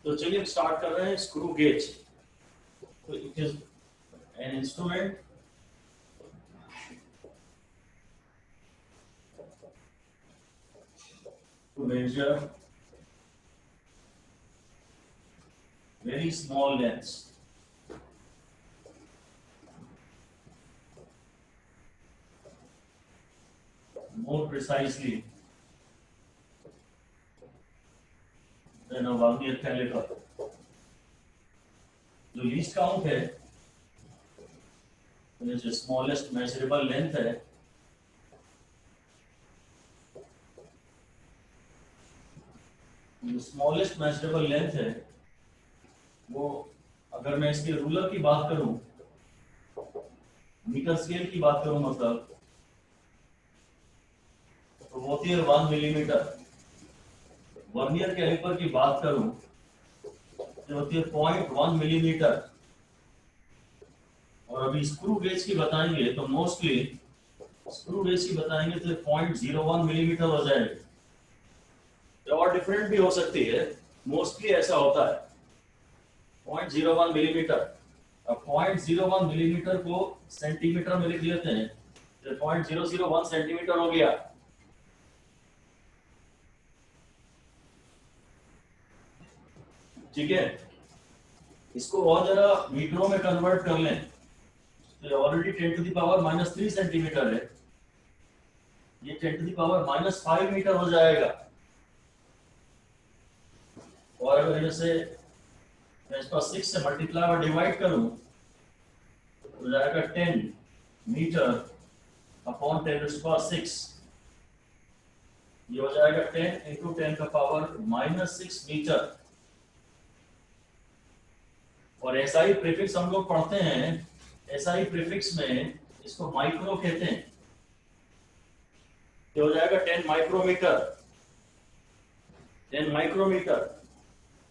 तो चलिए स्टार्ट कर रहे हैं स्क्रू गेज। तो it is an instrument to measure very small lengths. More precisely than a Vernier caliper. जो लीस्ट काउंट है, जो स्मॉलेस्ट मेजरेबल लेंथ है, जो स्मॉलेस्ट मेजरेबल लेंथ है वो, अगर मैं इसके रूलर की बात करूं, मीटर स्केल की बात करूं मतलब, तो वो होती है 1 मिलीमीटर। वर्नियर कैलिपर की बात करूं जो होती है 0.1 मिलीमीटर। और अभी स्क्रू गेज की बताएंगे तो मोस्टली स्क्रू गेज की बताएंगे तो 0.01 मिलीमीटर हो जाएगी। और डिफरेंट भी हो सकती है, मोस्टली ऐसा होता है 0.01 मिलीमीटर। अब 0.01 मिलीमीटर को सेंटीमीटर में लिख लेते हैं तो 0.001 सेंटीमीटर हो गया। ठीक है, इसको और जरा मीटरों में कन्वर्ट कर लें तो already 10 to the power -3 centimetre है, ये 10 टू द पावर -5 मीटर हो जाएगा। और अगर जैसे मैं इसको 6 से मल्टीप्लाई और डिवाइड करूं तो हो जाएगा 10 metre upon 10 to the power 6। ये हो जाएगा 10 इंटू 10 का पावर -6 मीटर। और एसआई प्रीफिक्स हम लोग पढ़ते हैं, एसआई प्रीफिक्स में इसको माइक्रो कहते हैं। ये हो जाएगा 10 माइक्रोमीटर। 10 माइक्रोमीटर।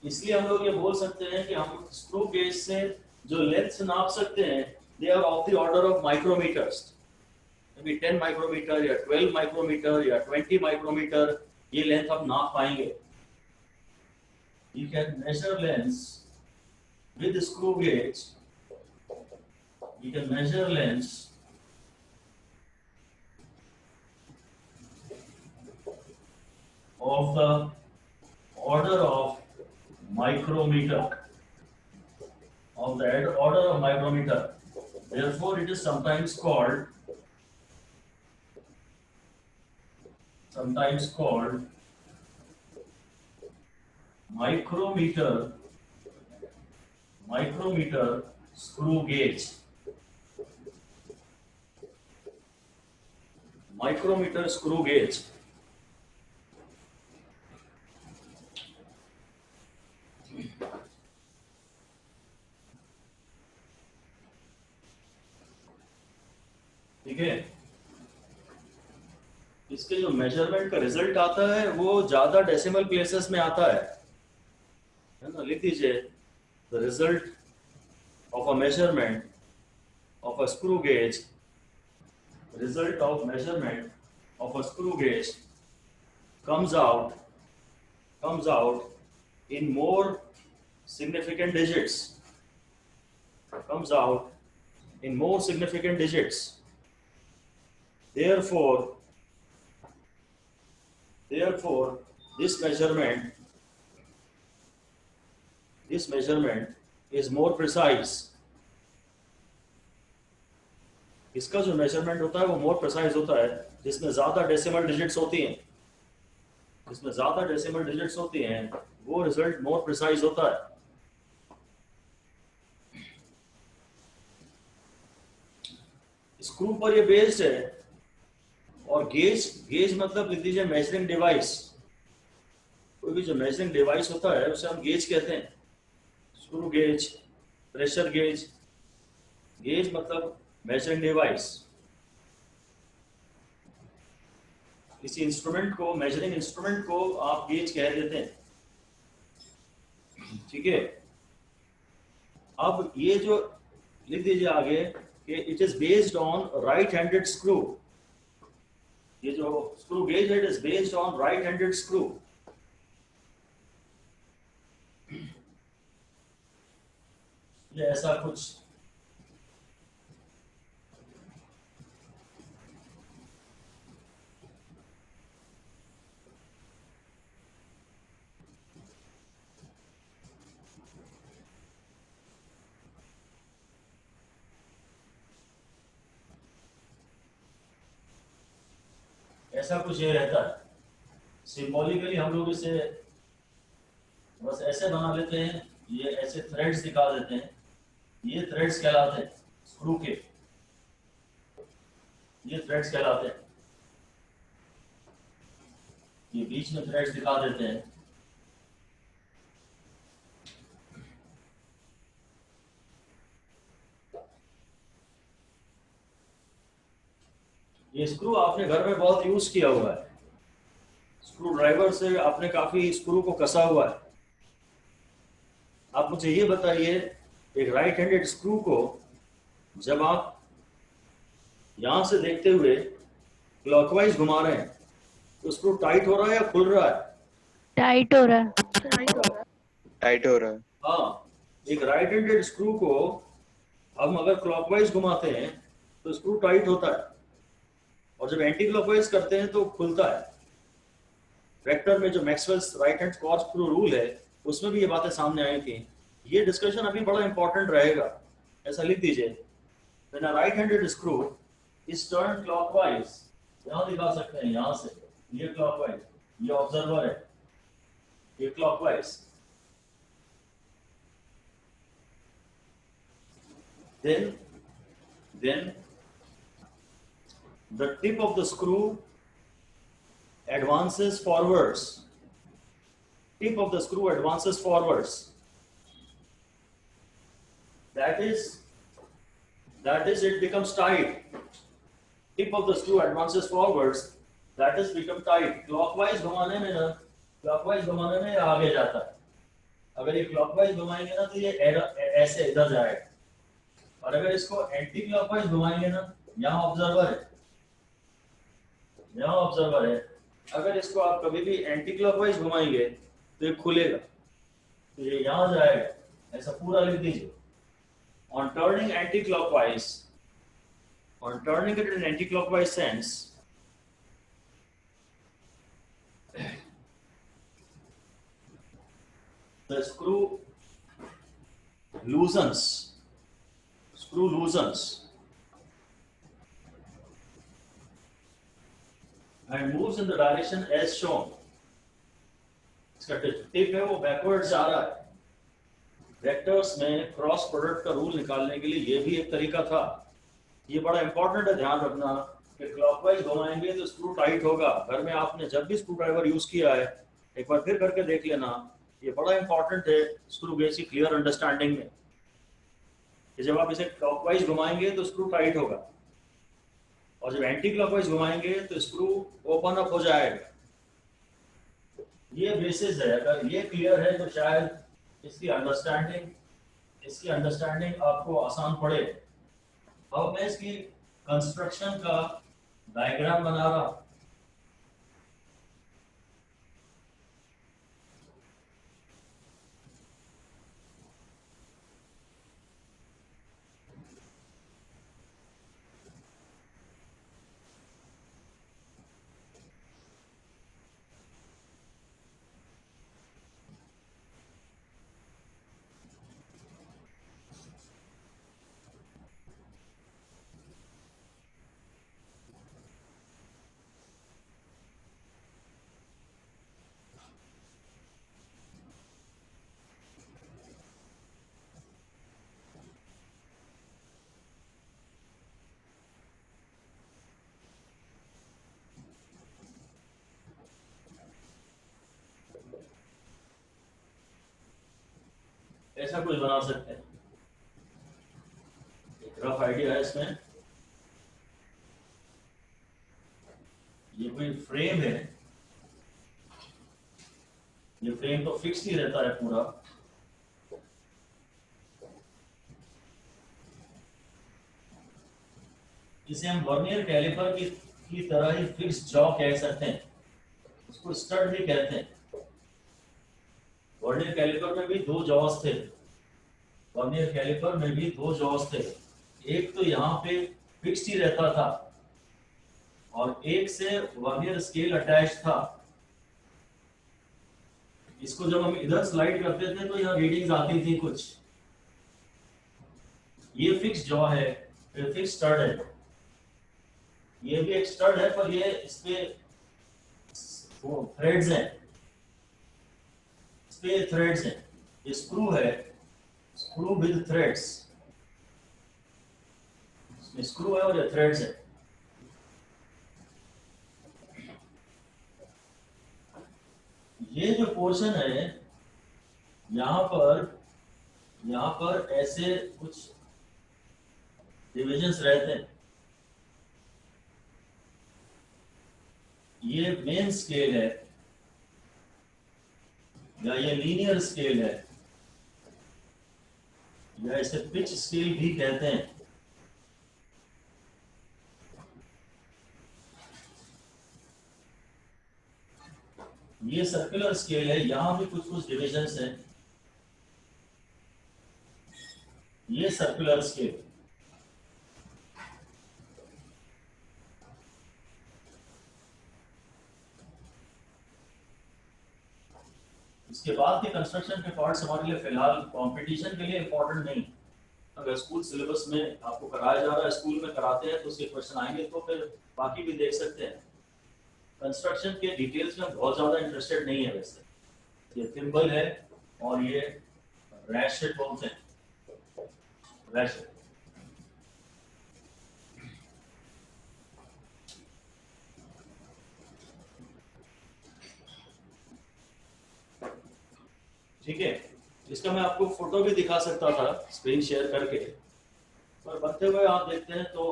इसलिए हम लोग ये बोल सकते हैं कि हम स्क्रू गेज से जो लेंथ नाप सकते हैं they are of the order of micrometres. May 10 micrometre या 12 माइक्रोमीटर या 20 माइक्रोमीटर, ये लेंथ आप नाप पाएंगे। You can measure lengths with screw gauge. You can measure lengths of the order of micrometer, of the order of micrometer. Therefore it is sometimes called micrometer screw gauge. Micrometer screw gauge. ठीक है, इसके जो measurement का result आता है वो ज्यादा decimal places में आता है ना। लिख दीजिए, the result of a measurement of a screw gauge, result of measurement of a screw gauge comes out in more significant digits, comes out in more significant digits. Therefore this measurement is more precise. इसका जो measurement होता है वो more precise होता है, जिसमें ज्यादा decimal digits होती हैं। जिसमें ज्यादा डेसिमल डिजिट्स होती हैं वो रिजल्ट मोर प्रिसाइज होता है। स्क्रू पर ये बेस्ड है। और गेज मतलब लिख दीजिए मेजरिंग डिवाइस। कोई भी जो मेजरिंग डिवाइस होता है उसे हम गेज कहते हैं। Screw gauge, pressure gauge. Gauge मतलब मेजरिंग डिवाइस। किसी इंस्ट्रूमेंट को, मेजरिंग इंस्ट्रूमेंट को आप गेज कह देते हैं। ठीक है, अब ये जो लिख दीजिए आगे कि it is based on right handed screw. ये जो स्क्रू गेज है it is based on right handed screw. ये ऐसा कुछ ये रहता है। सिंबॉलिकली हम लोग इसे बस ऐसे बना लेते हैं, ये ऐसे थ्रेड्स दिखा देते हैं, ये थ्रेड्स कहलाते हैं स्क्रू के, ये थ्रेड्स कहलाते हैं, ये बीच में थ्रेड्स दिखा देते हैं। ये स्क्रू आपने घर में बहुत यूज किया हुआ है, स्क्रू ड्राइवर से आपने काफी स्क्रू को कसा हुआ है। आप मुझे ये बताइए, एक राइट हैंडेड स्क्रू को जब आप यहां से देखते हुए क्लॉकवाइज घुमा रहे हैं तो स्क्रू टाइट हो रहा है या खुल रहा है? टाइट हो रहा है। टाइट हो रहा है। हाँ, एक राइट हैंडेड स्क्रू को हम अगर क्लॉकवाइज घुमाते हैं तो स्क्रू टाइट होता है, और जब एंटी क्लॉकवाइज करते हैं तो खुलता है। वेक्टर में जो Maxwell's right hand corkscrew rule है उसमें भी ये बातें सामने आई थी। ये डिस्कशन अभी बड़ा इंपॉर्टेंट रहेगा, ऐसा लिख दीजिए। When a right handed screw is turn clockwise, यहां दिखा सकते हैं, यहां से ये क्लॉकवाइज, ये ऑब्जर्वर है, ये clockwise, then the tip of the screw advances forwards. Tip of the screw advances forwards. That is it becomes tight. Tip of the screw advances forwards. That is become tight. Clockwise घुमाने में ना, clockwise घुमाने में आगे जाता है। अगर ये clockwise घुमाएंगे ना तो ये ऐसे इधर जाएगा, और अगर इसको एंटी क्लॉकवाइज घुमाएंगे ना, यहाँ ऑब्जर्वर है, यहाँ ऑब्जर्वर है, अगर इसको आप कभी भी एंटी क्लॉकवाइज घुमाएंगे तो ये खुलेगा, तो ये यहाँ जाएगा, ऐसा पूरा लिख दीजिए। On turning anti-clockwise, on turning it in anti-clockwise sense, the screw loosens. Screw loosens and moves in the direction as shown. इसका टिप है वो बैकवर्ड जा रहा है। वेक्टर्स में क्रॉस प्रोडक्ट का रूल निकालने के लिए ये भी एक तरीका था। ये बड़ा इंपॉर्टेंट है, ध्यान रखना कि क्लॉकवाइज घुमाएंगे तो स्क्रू टाइट होगा। घर में आपने जब भी स्क्रू ड्राइवर यूज किया है एक बार फिर करके देख लेना, ये बड़ा इंपॉर्टेंट है स्क्रू गेज की क्लियर अंडरस्टैंडिंग में, कि जब आप इसे क्लॉकवाइज घुमाएंगे तो स्क्रू टाइट होगा, और जब एंटी क्लॉकवाइज घुमाएंगे तो स्क्रू ओपन अप हो जाएगा। ये बेसिस है, अगर ये क्लियर है तो शायद इसकी अंडरस्टैंडिंग आपको आसान पड़े। अब मैं इसकी कंस्ट्रक्शन का डायग्राम बना रहा हूं। ऐसा कुछ बना सकते हैं, एक रफ आइडिया है इसमें। ये कोई फ्रेम है, ये फ्रेम तो फिक्स ही रहता है पूरा, इसे हम वर्नियर कैलिपर की तरह ही फिक्स जॉ कह सकते हैं, उसको स्टड भी कहते हैं। वर्नियर कैलिपर में भी दो जॉस थे, वर्नियर कैलिपर में भी दो जॉस थे, एक तो यहाँ पे फिक्स्ड ही रहता था और एक से वर्नियर स्केल अटैच था। इसको जब हम इधर स्लाइड करते थे तो यहाँ रीडिंग्स आती थी कुछ। ये फिक्स जॉ है, ये फिक्स स्टड है, ये भी एक स्टड है पर ये इसपे थ्रेड्स हैं, इसपे थ्रेड्स हैं। ये स्क्रू है, स्क्रू विद थ्रेड्स, इसमें स्क्रू है और ये थ्रेड्स है। ये जो पोर्शन है यहाँ पर ऐसे कुछ डिविजन्स रहते हैं। ये मेन स्केल है या ये लीनियर स्केल है या इसे पिच स्केल भी कहते हैं। ये सर्कुलर स्केल है, यहां भी कुछ कुछ डिविजन्स हैं। ये सर्कुलर स्केल, इसके बाद के कंस्ट्रक्शन के पार्ट्स हमारे लिए फिलहाल कंपटीशन के लिए इंपॉर्टेंट नहीं। अगर स्कूल सिलेबस में आपको कराया जा रहा है, स्कूल में कराते हैं तो उसके क्वेश्चन आएंगे तो फिर बाकी भी देख सकते हैं। कंस्ट्रक्शन के डिटेल्स में बहुत ज़्यादा इंटरेस्टेड नहीं है वैसे। ये थिम्बल है और ये रैशेट बोलते हैं, रैशेट। ठीक है, इसका मैं आपको फोटो भी दिखा सकता था स्क्रीन शेयर करके, पर बनते हुए आप देखते हैं तो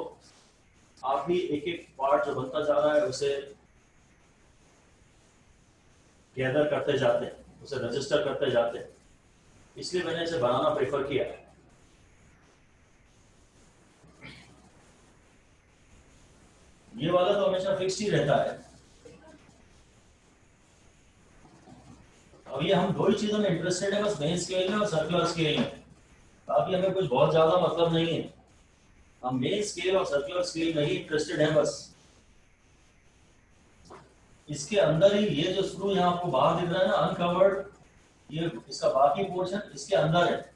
आप भी एक एक पार्ट जो बनता जा रहा है उसे गैदर करते जाते हैं, उसे रजिस्टर करते जाते हैं, इसलिए मैंने इसे बनाना प्रेफर किया। ये वाला तो हमेशा फिक्स ही रहता है। अब ये हम दो ही चीजों में इंटरेस्टेड है, बस मेन स्केल में और सर्कुलर स्केल में। बाकी हमें कुछ बहुत ज्यादा मतलब नहीं है, हम मेन स्केल और सर्कुलर स्केल में ही इंटरेस्टेड हैं बस। इसके अंदर ही ये जो स्क्रू यहाँ आपको बाहर दिख रहा है ना अनकवर्ड, ये इसका बाकी पोर्शन इसके अंदर है।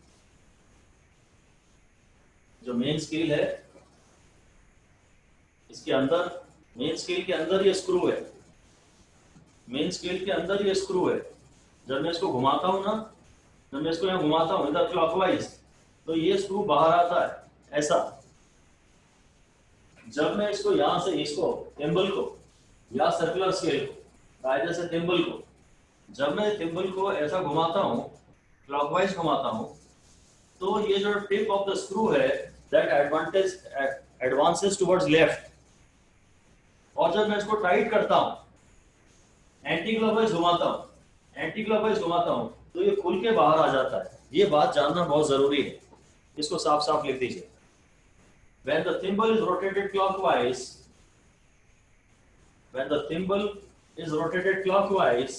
जो मेन स्केल है इसके अंदर, मेन स्केल के अंदर ये स्क्रू है, मेन स्केल के अंदर ये स्क्रू है। जब मैं इसको घुमाता हूं ना, जब मैं इसको यहाँ घुमाता हूँ इधर क्लॉकवाइज, तो ये स्क्रू बाहर आता है ऐसा। जब मैं इसको यहाँ से इसको थिम्बल को या सर्कुलर स्केल को, कायदे से थिम्बल को, जब मैं थिम्बल को ऐसा घुमाता हूँ, क्लॉकवाइज घुमाता हूँ, तो ये जो टिप ऑफ द स्क्रू है दैट एडवांसेस टुवर्ड्स लेफ्ट। और जब मैं इसको टाइट करता हूँ, एंटी क्लॉकवाइज घुमाता हूँ, एंटी क्लॉकवाइज घुमाता हूँ, तो ये खुल के बाहर आ जाता है। ये बात जानना बहुत जरूरी है, इसको साफ साफ लिख दीजिए। When the thimble is rotated clockwise, when the thimble is rotated clockwise,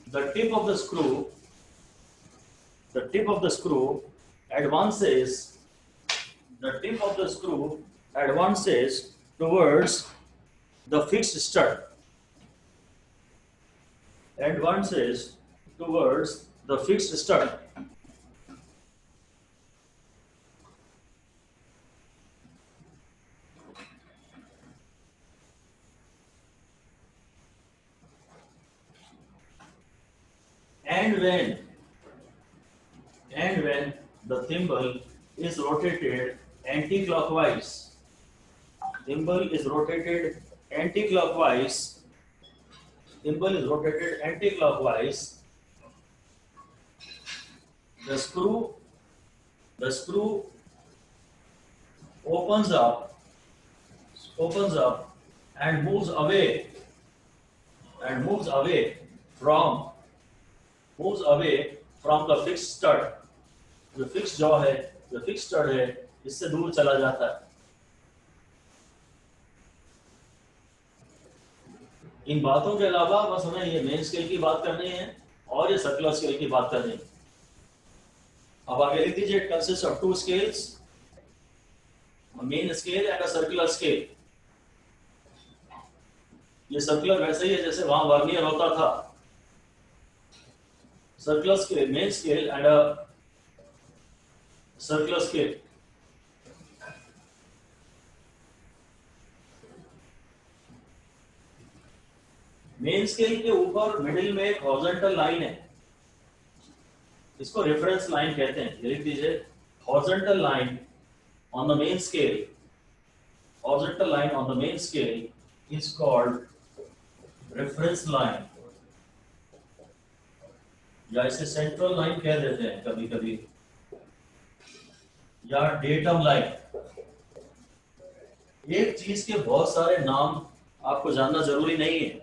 the tip of the screw advances, the tip of the screw advances towards the fixed stud, advances towards the fixed stud. And when the thimble is rotated anti-clockwise, thimble is rotated anti-clockwise, thimble is rotated anti-clockwise, the screw opens up and moves away from the fixed stud. जो fix jaw है, जो fix stud है, इससे दूर चला जाता है। इन बातों के अलावा बस हमें ये मेन स्केल की बात करनी है और ये सर्कुलर स्केल की बात करनी है। अब आगे लिख दीजिए, it consist of two scales, main scale and a circular scale. ये सर्कुलर वैसे ही है जैसे वहां वर्नियर होता था। Circular scale, main scale and a circular scale. Main scale के ऊपर मिडिल में एक हॉरिजॉन्टल लाइन है, इसको रेफरेंस लाइन कहते हैं। ये लिख दीजिए, horizontal line on the main scale, horizontal line on the main scale is called reference line, या इसे सेंट्रल लाइन कह देते हैं कभी कभी, या डेटम लाइन। एक चीज के बहुत सारे नाम आपको जानना जरूरी नहीं है,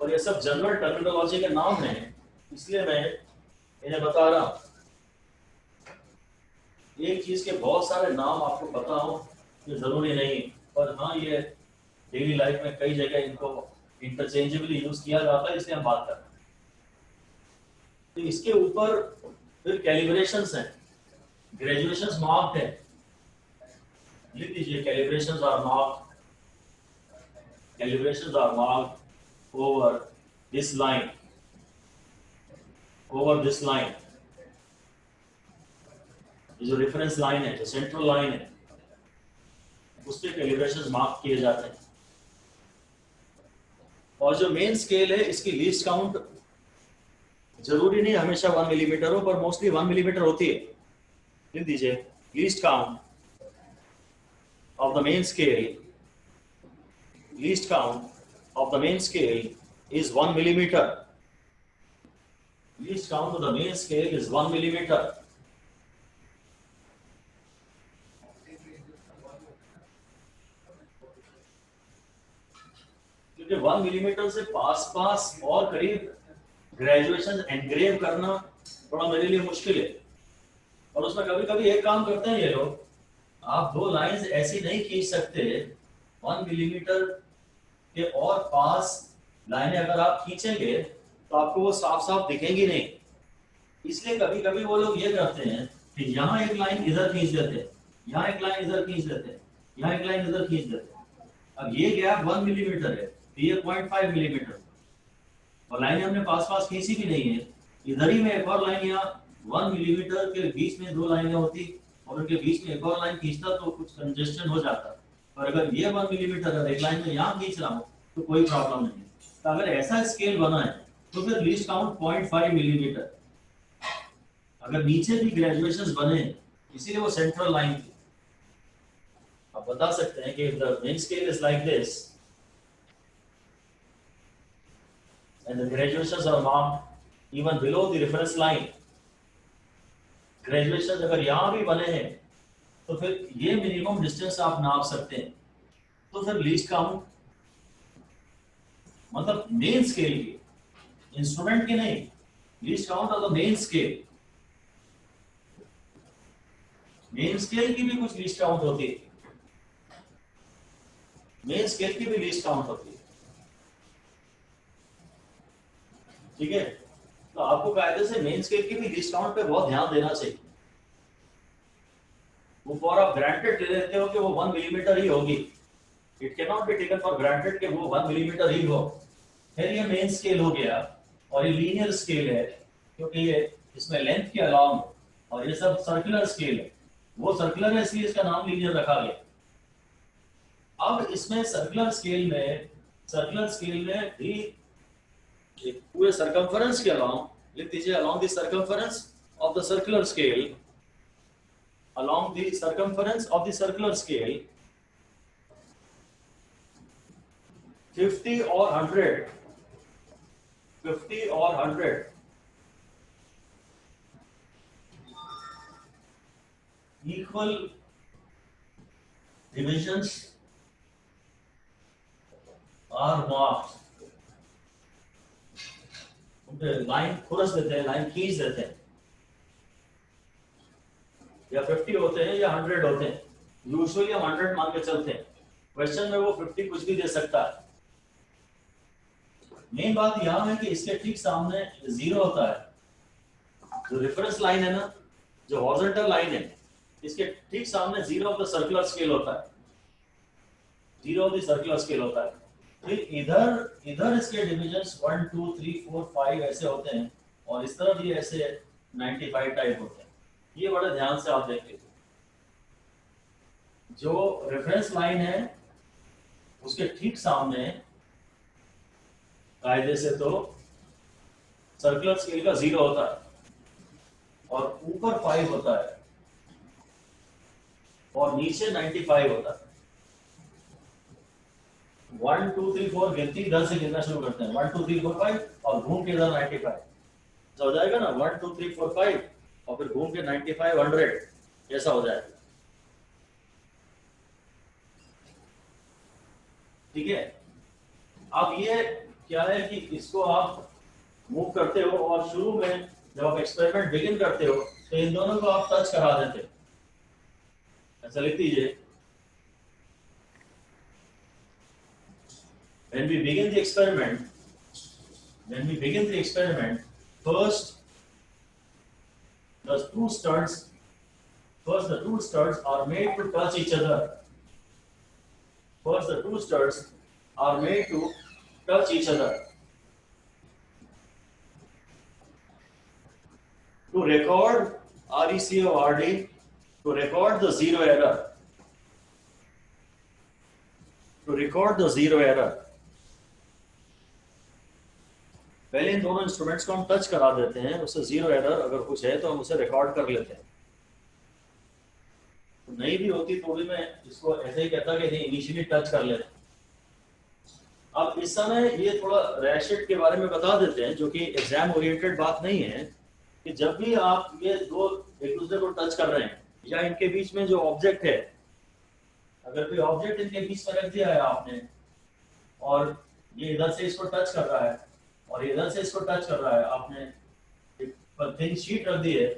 और ये सब जनरल टर्मिनोलॉजी के नाम हैं, इसलिए मैं इन्हें बता रहा हूं। एक चीज के बहुत सारे नाम आपको पता हो ये जरूरी नहीं, पर हाँ ये डेली लाइफ में कई जगह इनको इंटरचेंजेबली यूज किया जाता है, इसलिए हम बात कर रहे हैं। तो इसके ऊपर फिर कैलिब्रेशंस हैं, ग्रेजुएशंस मार्क्ड है। लिख दीजिए, calibrations are marked over this line, ये जो रेफरेंस लाइन है, जो सेंट्रल लाइन है, उस पे कैलिब्रेशंस मार्क किए जाते हैं। और जो मेन स्केल है, इसकी लीस्ट काउंट जरूरी नहीं हमेशा 1 मिलीमीटर हो, पर मोस्टली 1 मिलीमीटर होती है। लिख दीजिए, least count of the main scale, least count of the main scale is 1 millimetre. Least count of the main scale is 1 millimetre. क्योंकि 1 मिलीमीटर से पास और करीब ग्रेजुएशन एनग्रेव करना थोड़ा मेरे लिए मुश्किल है। और उसमें कभी कभी एक काम करते हैं ये लोग, आप दो लाइंस ऐसी नहीं खींच सकते 1 मिलीमीटर के और पास लाइनें अगर आप खींचेंगे तो आपको वो साफ साफ दिखेंगी नहीं। इसलिए कभी कभी वो लोग ये करते हैं कि यहाँ एक लाइन इधर खींच देते हैं, यहाँ एक लाइन इधर खींच देते हैं, यहाँ एक लाइन इधर खींच देते हैं। अब ये गैप 1 मिलीमीटर है, ये 0.5 मिलीमीटर, और लाइन हमने पास खींची भी नहीं है। इधर ही में एक और लाइन, यहाँ 1 मिलीमीटर के बीच में दो लाइनें होती और उनके बीच में एक और लाइन खींचता तो कुछ कंजेस्शन हो जाता। और अगर ये 1 मिलीमीटर है, एक लाइन में यहाँ खींच रहा हूँ तो कोई प्रॉब्लम नहीं है। तो अगर ऐसा स्केल बना है तो फिर लीस्ट काउंट 0.5 मिलीमीटर। अगर नीचे भी ग्रेजुएशंस बने, इसीलिए वो सेंट्रल लाइन थी। आप बता सकते हैं कि the main scale is like this and the graduations are marked even below the reference line. Graduations अगर यहाँ भी बने हैं तो फिर ये मिनिमम डिस्टेंस आप नाप सकते हैं। तो फिर लीस्ट काउंट मतलब मेन स्केल की, इंस्ट्रूमेंट की नहीं, least count of the main scale. Main scale की भी कुछ लीस्ट काउंट होती है, मेन स्केल की भी लीस्ट काउंट होती है। ठीक है, तो आपको कायदे से मेन स्केल की भी लीस्ट काउंट पे बहुत ध्यान देना चाहिए। वो फॉर आप ग्रांटेड ले लेते हो कि वो 1 मिलीमीटर ही होगी। It can not be taken for granted कि वो 1 मिलीमीटर ही हो। फिर ये मेन स्केल हो गया, और ये लीनियर स्केल है क्योंकि ये इसमें लेंथ के अलावा, और ये सब सर्कुलर स्केल है। वो सर्कुलर है इसलिए इसका नाम लीनियर रखा गया। अब इसमें सर्कुलर स्केल में भी पूरे सर्कमफरेंस के अलाउंग, लिख दीजिए, along the circumference of the circular scale, along the circumference of the circular scale, 50 or 100 equal divisions are marked। Line खुरस देते हैं, लाइन खींच देते हैं, या 50 होते हैं या 100 होते हैं। यूजुअली हम 100 मान के चलते हैं, क्वेश्चन में वो 50 कुछ भी दे सकता है। मेन बात यह है कि इसके ठीक सामने 0 होता है। जो रेफरेंस लाइन है ना, जो हॉरिजॉन्टल लाइन है इसके ठीक सामने zero of the circular scale होता है, zero of the circular scale होता है। फिर इधर इधर इसके डिविजन्स 1 2 3 4 5 ऐसे होते हैं और इस तरफ ये ऐसे 95 टाइप होते हैं। ये बड़े ध्यान से आप देख लीजिए, जो रेफरेंस लाइन है उसके ठीक सामने कायदे से तो सर्कुलर स्केल का जीरो होता है और ऊपर 5 होता है और नीचे 95 होता है। 1 2 3 4 गिनती 10 से गिनना शुरू करते हैं, 1 2 3 4 5 और घूम के इधर 95 तो हो जाएगा ना, 1 2 3 4 5 और फिर घूम के 95 100 ऐसा हो जाएगा। ठीक है, अब ये क्या है कि इसको आप मूव करते हो और शुरू में जब आप एक्सपेरिमेंट बिगिन करते हो तो इन दोनों को आप टच करा देते हो, ऐसा लिख दीजिए। When we begin the experiment, first the two studs are made to touch each other. First, the two studs are made to touch each other. To record REC of RD, to record the zero error. पहले इन दोनों instruments को हम touch करा देते हैं, उससे zero error अगर कुछ है तो हम उसे रिकॉर्ड कर लेते हैं। तो नहीं भी होती तो भी मैं इसको ऐसे ही कहता कि इनिशियली टच कर लेते हैं। अब इस समय ये थोड़ा रैशेट के बारे में बता देते हैं, जो कि एग्जाम ओरिएंटेड बात नहीं है, कि जब भी आप ये दो एक दूसरे को टच कर रहे हैं या इनके बीच में जो ऑब्जेक्ट है, अगर कोई ऑब्जेक्ट इनके बीच में रख दिया है आपने और ये इधर से इसको टच कर रहा है और इधर से इसको टच कर रहा है, आपने एक थिन शीट रख दी है,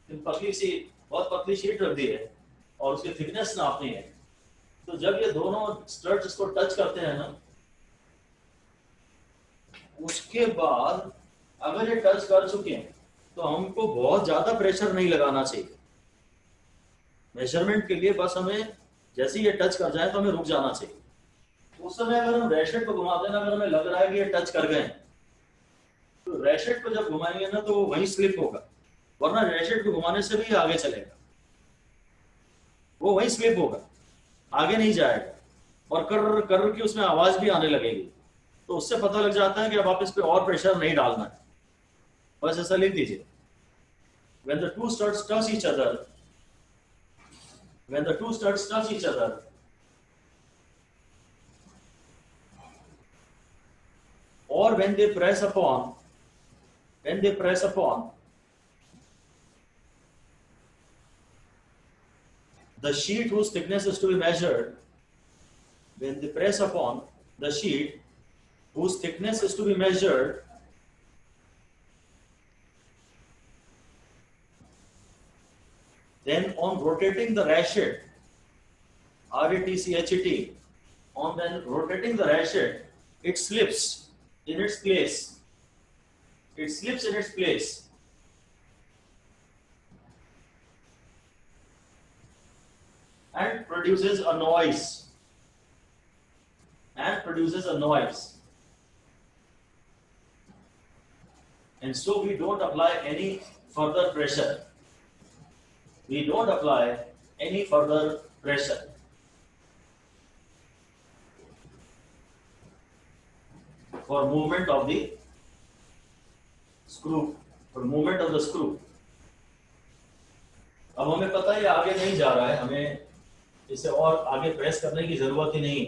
बहुत पतली शीट रख दी है और उसकी थिकनेस नापनी है। तो जब ये दोनों स्टड्स इसको टच करते हैं ना, उसके बाद अगर ये टच कर चुके हैं तो हमको बहुत ज्यादा प्रेशर नहीं लगाना चाहिए मेजरमेंट के लिए। बस हमें जैसे ये टच कर जाए तो हमें रुक जाना चाहिए। उस समय अगर हम रैशेट को घुमाते हैं ना, अगर हमें लग रहा है कि ये टच कर गए तो रैशेट को जब घुमाएंगे ना तो वो वहीं स्लिप होगा, वरना रैशेट को घुमाने से भी आगे चलेगा, वो वहीं स्लिप होगा, आगे नहीं जाएगा और कर कर की उसमें आवाज भी आने लगेगी। तो उससे पता लग जाता है कि अब आप इस पे और प्रेशर नहीं डालना है। बस ऐसा लिख दीजिए, when the two studs touch each other, or when they press upon the sheet whose thickness is to be measured, when they press upon the sheet whose thickness is to be measured, then on rotating the ratchet, RATCHET, on then rotating the ratchet, it slips in its place. And produces a noise. And so we don't apply any further pressure. For movement of the screw. अब हमें पता है आगे नहीं जा रहा है, हमें इसे और आगे प्रेस करने की जरूरत ही नहीं।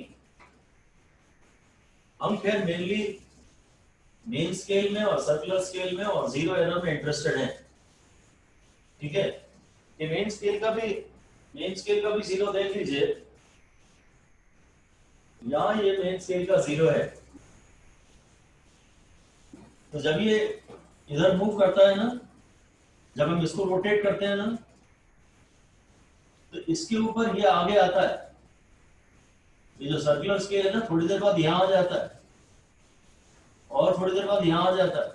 हम खैर मेनली मेन स्केल में और सर्कुलर स्केल में और जीरो एरर में इंटरेस्टेड हैं। ठीक है, ये मेन स्केल का भी जीरो देख लीजिए, यहाँ ये मेन स्केल का जीरो है। तो जब ये इधर मूव करता है ना, जब हम इसको रोटेट करते हैं ना, तो इसके ऊपर ये आगे आता है। ये जो सर्कुलर स्केल है ना, थोड़ी देर बाद यहाँ आ जाता है और थोड़ी देर बाद यहाँ आ जाता है।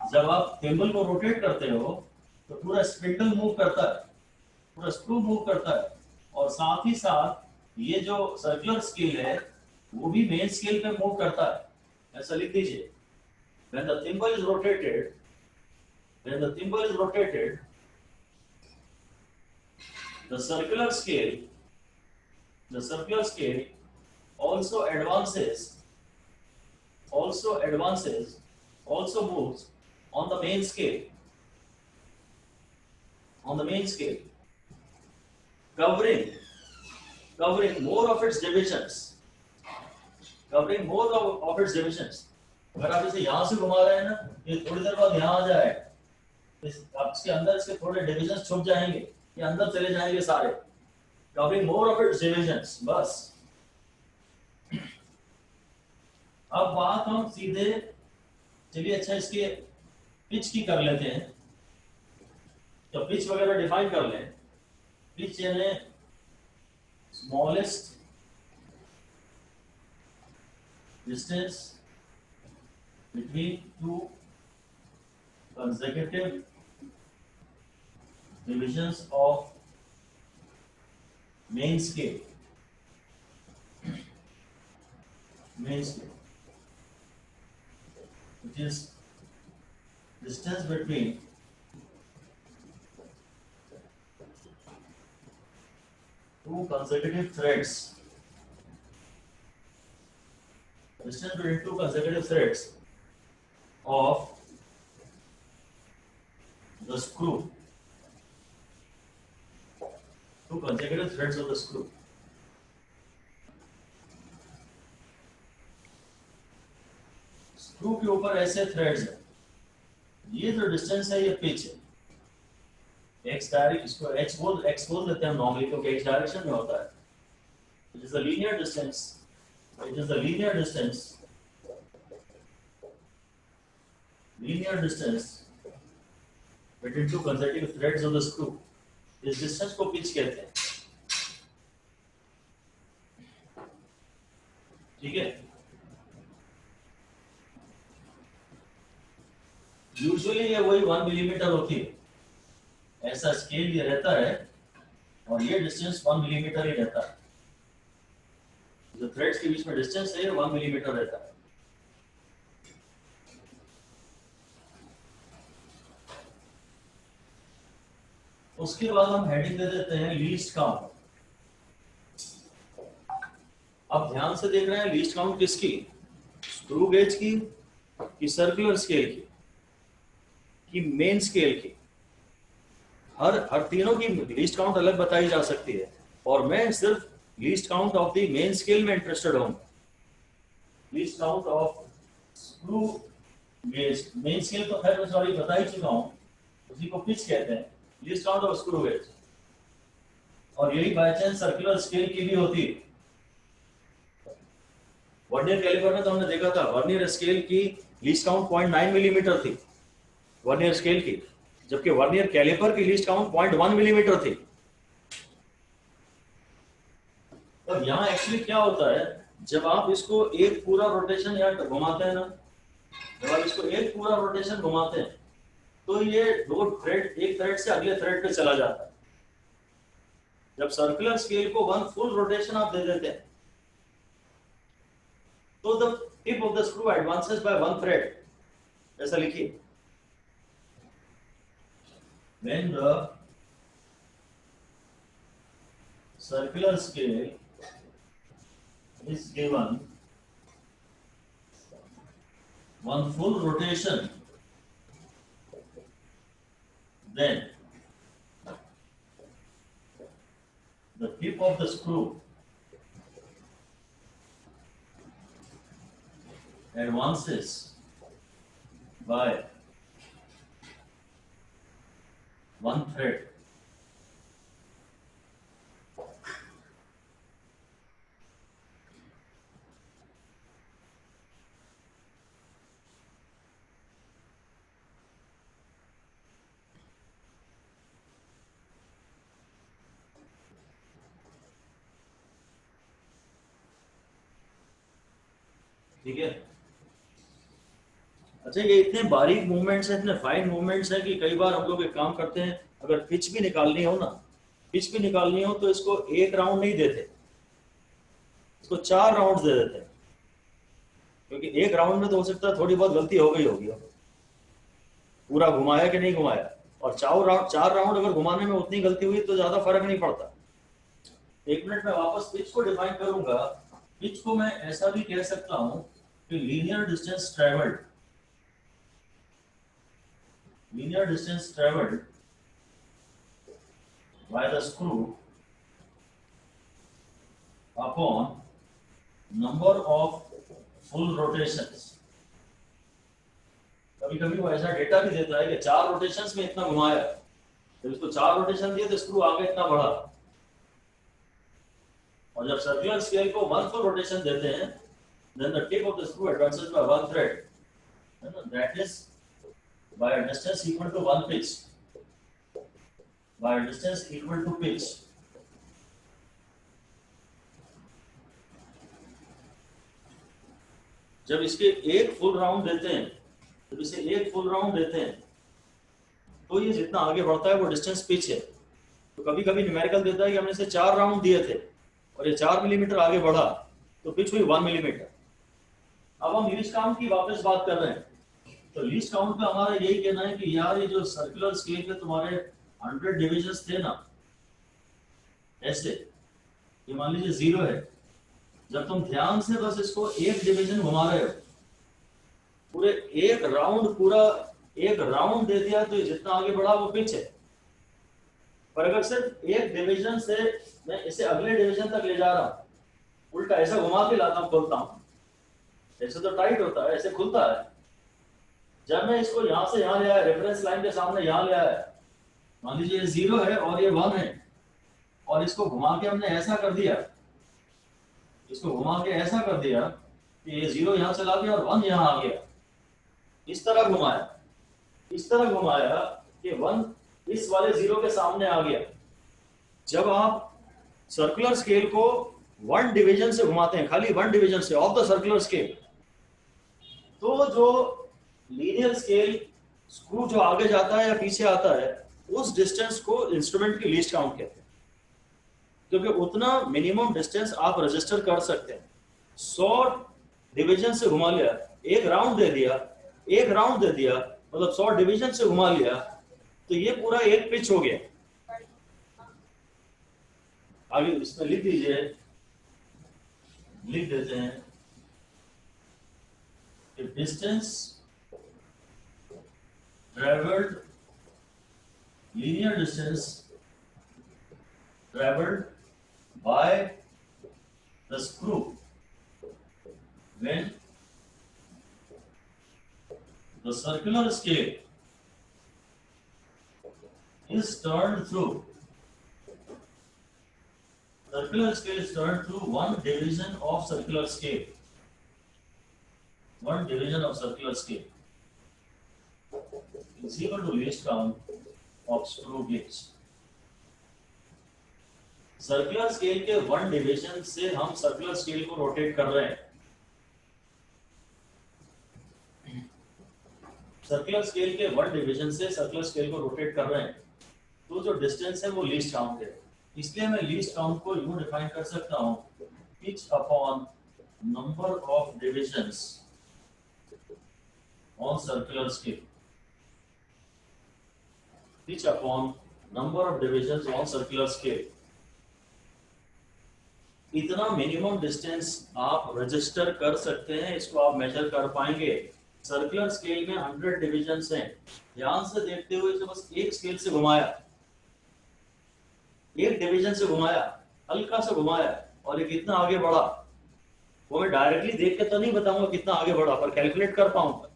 जब आप टेबल को रोटेट करते हो तो पूरा स्पिंडल मूव करता है, पूरा स्क्रू मूव करता है, और साथ ही साथ ये जो सर्कुलर स्केल है वो भी मेन स्केल पे मूव करता है। ऐसा लिख दीजिए, when the thimble is rotated, when the thimble is rotated, the circular scale, the circular scale also advances, also advances, also moves on the main scale, on the main scale, covering, covering more of its divisions, covering more of its divisions. अगर आप इसे यहाँ से घुमा रहे हैं ना, ये थोड़ी देर बाद यहाँ आ जाए, आप इसके अंदर इसके थोड़े डिविजन्स छुप जाएंगे, ये अंदर चले जाएंगे सारे, covering more of its divisions, बस। अब बात हम सीधे, चलिए अच्छा इसके पिच की कर लेते हैं, तो पिच वगैरह डिफाइन कर लें। पिच यानी smallest distance between two consecutive divisions of main scale, main scale, which is distance between two consecutive threads, distance between two consecutive threads of the screw, two consecutive threads of the screw. Screw के ऊपर ऐसे threads हैं, ये जो distance है ये pitch है, x direction, इसको एक्स बोल देते हैं नॉर्मली क्योंकि एक्स डायरेक्शन में होता है। It is the linear distance, it is the linear distance, linear distance between two consecutive threads of the screw. इस डिस्टेंस को पिच कहते हैं, ठीक है। यूजुअली ये वही 1 मिलीमीटर होती है, ऐसा स्केल ये रहता है, और ये डिस्टेंस 1 मिलीमीटर ही रहता है। जो थ्रेड्स के बीच में डिस्टेंस है 1 मिलीमीटर रहता है। उसके बाद हम हेडिंग दे देते हैं लीस्ट काउंट। अब ध्यान से देख रहे हैं लीस्ट काउंट किसकी, स्क्रू गेज की, कि सर्कुलर स्केल की मेन स्केल की। हर तीनों की लीस्ट काउंट अलग बताई जा सकती है, और मैं सिर्फ least count of the main scale में इंटरेस्टेड हूं। Least count of screw gauge, main scale तो खैर मैं सॉरी बता ही चुका हूं, उसी को पिच कहते हैं। Least count of screw gauge, और यही बाय चांस सर्कुलर स्केल की भी होती है। वर्नियर कैलिपर में तो हमने देखा था, वर्नियर स्केल की लीस्ट काउंट 0.9 मिलीमीटर थी वर्नियर स्केल की, जबकि वर्नियर कैलिपर की लीस्ट काउंट 0.1 मिलीमीटर थी। और यहाँ एक्चुअली क्या होता है, जब आप इसको एक पूरा रोटेशन यहाँ घुमाते हैं ना, जब आप इसको एक पूरा रोटेशन घुमाते हैं तो ये दो थ्रेड एक थ्रेड से अगले थ्रेड पे चला जाता है। जब सर्कुलर स्केल को 1 फुल रोटेशन आप दे देते हैं तो the tip of the screw advances by 1 thread, ऐसा लिखिए। When the circular scale is given 1 full rotation, then the tip of the screw advances by 1 thread. ठीक है, अच्छा, ये इतने बारीक मूवमेंट्स हैं, इतने फाइन मूवमेंट्स हैं कि कई बार हम लोग एक काम करते हैं, अगर पिच भी निकालनी हो ना, पिच भी निकालनी हो तो इसको एक राउंड नहीं देते, इसको 4 राउंड दे देते हैं, क्योंकि एक राउंड में तो हो सकता है थोड़ी बहुत गलती हो गई होगी, पूरा घुमाया कि नहीं घुमाया, और 4 राउंड अगर घुमाने में उतनी गलती हुई तो ज्यादा फर्क नहीं पड़ता। 1 मिनट में वापस पिच को डिफाइन करूंगा। पिच को मैं ऐसा भी कह सकता हूं कि linear distance travelled, linear distance traveled by the screw upon number of full rotations। कभी कभी वो ऐसा डेटा भी देता है कि 4 रोटेशंस में इतना घुमाया, जब इसको 4 रोटेशन दिए तो स्क्रू आगे इतना बढ़ा, और जब सर्कुलर स्केल को 1 full rotation देते हैं, then the tip of the screw advances by 1 thread, that is by a distance equal to 1 pitch, by a distance equal to pitch। जब इसके एक फुल राउंड देते हैं, जब इसे एक फुल राउंड देते हैं तो ये जितना आगे बढ़ता है वो डिस्टेंस पिच है। तो कभी कभी न्यूमेरिकल देता है कि हमने इसे 4 राउंड दिए थे और ये 4 मिलीमीटर आगे बढ़ा तो पिच हुई 1 मिलीमीटर। अब हम लीस्ट काउंट की वापस बात कर रहे हैं, तो लीस्ट काउंट पे हमारा यही कहना है कि यार ये जो सर्कुलर स्केल पे तुम्हारे 100 डिविजन्स थे ना, ऐसे ये मान लीजिए 0 है, जब तुम ध्यान से बस इसको एक डिवीजन घुमा रहे हो, पूरे एक राउंड दे दिया तो ये जितना आगे बढ़ा वो पिच है। पर अगर सिर्फ एक डिवीजन से मैं इसे अगले डिवीजन तक ले जा रहा हूं, उल्टा ऐसा घुमा के लाता हूं, खोलता हूं, ऐसे तो टाइट होता है, ऐसे खुलता है। जब मैं इसको यहां से यहां ले आया, रेफरेंस लाइन के सामने यहां ले आया, मान लीजिए ये 0 है और ये 1 है, और इसको घुमा के हमने ऐसा कर दिया, इसको घुमा के ऐसा कर दिया कि ये 0 यहां चला गया और 1 यहां आ गया। इस तरह घुमाया कि 1 इस वाले 0 के सामने आ गया। जब आप सर्कुलर स्केल को 1 डिवीजन से घुमाते हैं, खाली 1 डिवीजन से ऑफ द सर्कुलर स्केल, तो जो लीनियर स्केल स्क्रू जो आगे जाता है या पीछे आता है, उस डिस्टेंस को इंस्ट्रूमेंट की लीस्ट काउंट कहते हैं, क्योंकि उतना मिनिमम डिस्टेंस आप रजिस्टर कर सकते हैं। 100 डिवीजन से घुमा लिया, एक राउंड दे दिया, मतलब 100 डिवीजन से घुमा लिया, तो ये पूरा एक पिच हो गया। आगे इसमें लिख दीजिए, लिख देते हैं कि distance traveled, linear distance traveled by the screw when the circular scale is turned through, circular scale is turned through 1 division of circular scale, 1 division of circular scale is equal to least count of screw gauge। Circular scale के 1 division से हम circular scale को rotate कर रहे हैं। Circular scale के 1 division से circular scale को रोटेट कर रहे हैं, तो जो डिस्टेंस है वो लीस्ट काउंट है। इसलिए मैं लीस्ट काउंट को यूं डिफाइन कर सकता हूं, pitch upon number of divisions on circular scale, pitch upon number of divisions on circular scale। इतना मिनिमम डिस्टेंस आप रजिस्टर कर सकते हैं, इसको आप मेजर कर पाएंगे। सर्कुलर स्केल में 100 डिविजन्स हैं, ध्यान से देखते हुए इसे बस एक स्केल से घुमाया, एक डिवीजन से घुमाया, हल्का सा घुमाया और ये कितना आगे बढ़ा, वो मैं डायरेक्टली देख के तो नहीं बताऊंगा कितना आगे बढ़ा, पर कैलकुलेट कर पाऊंगा।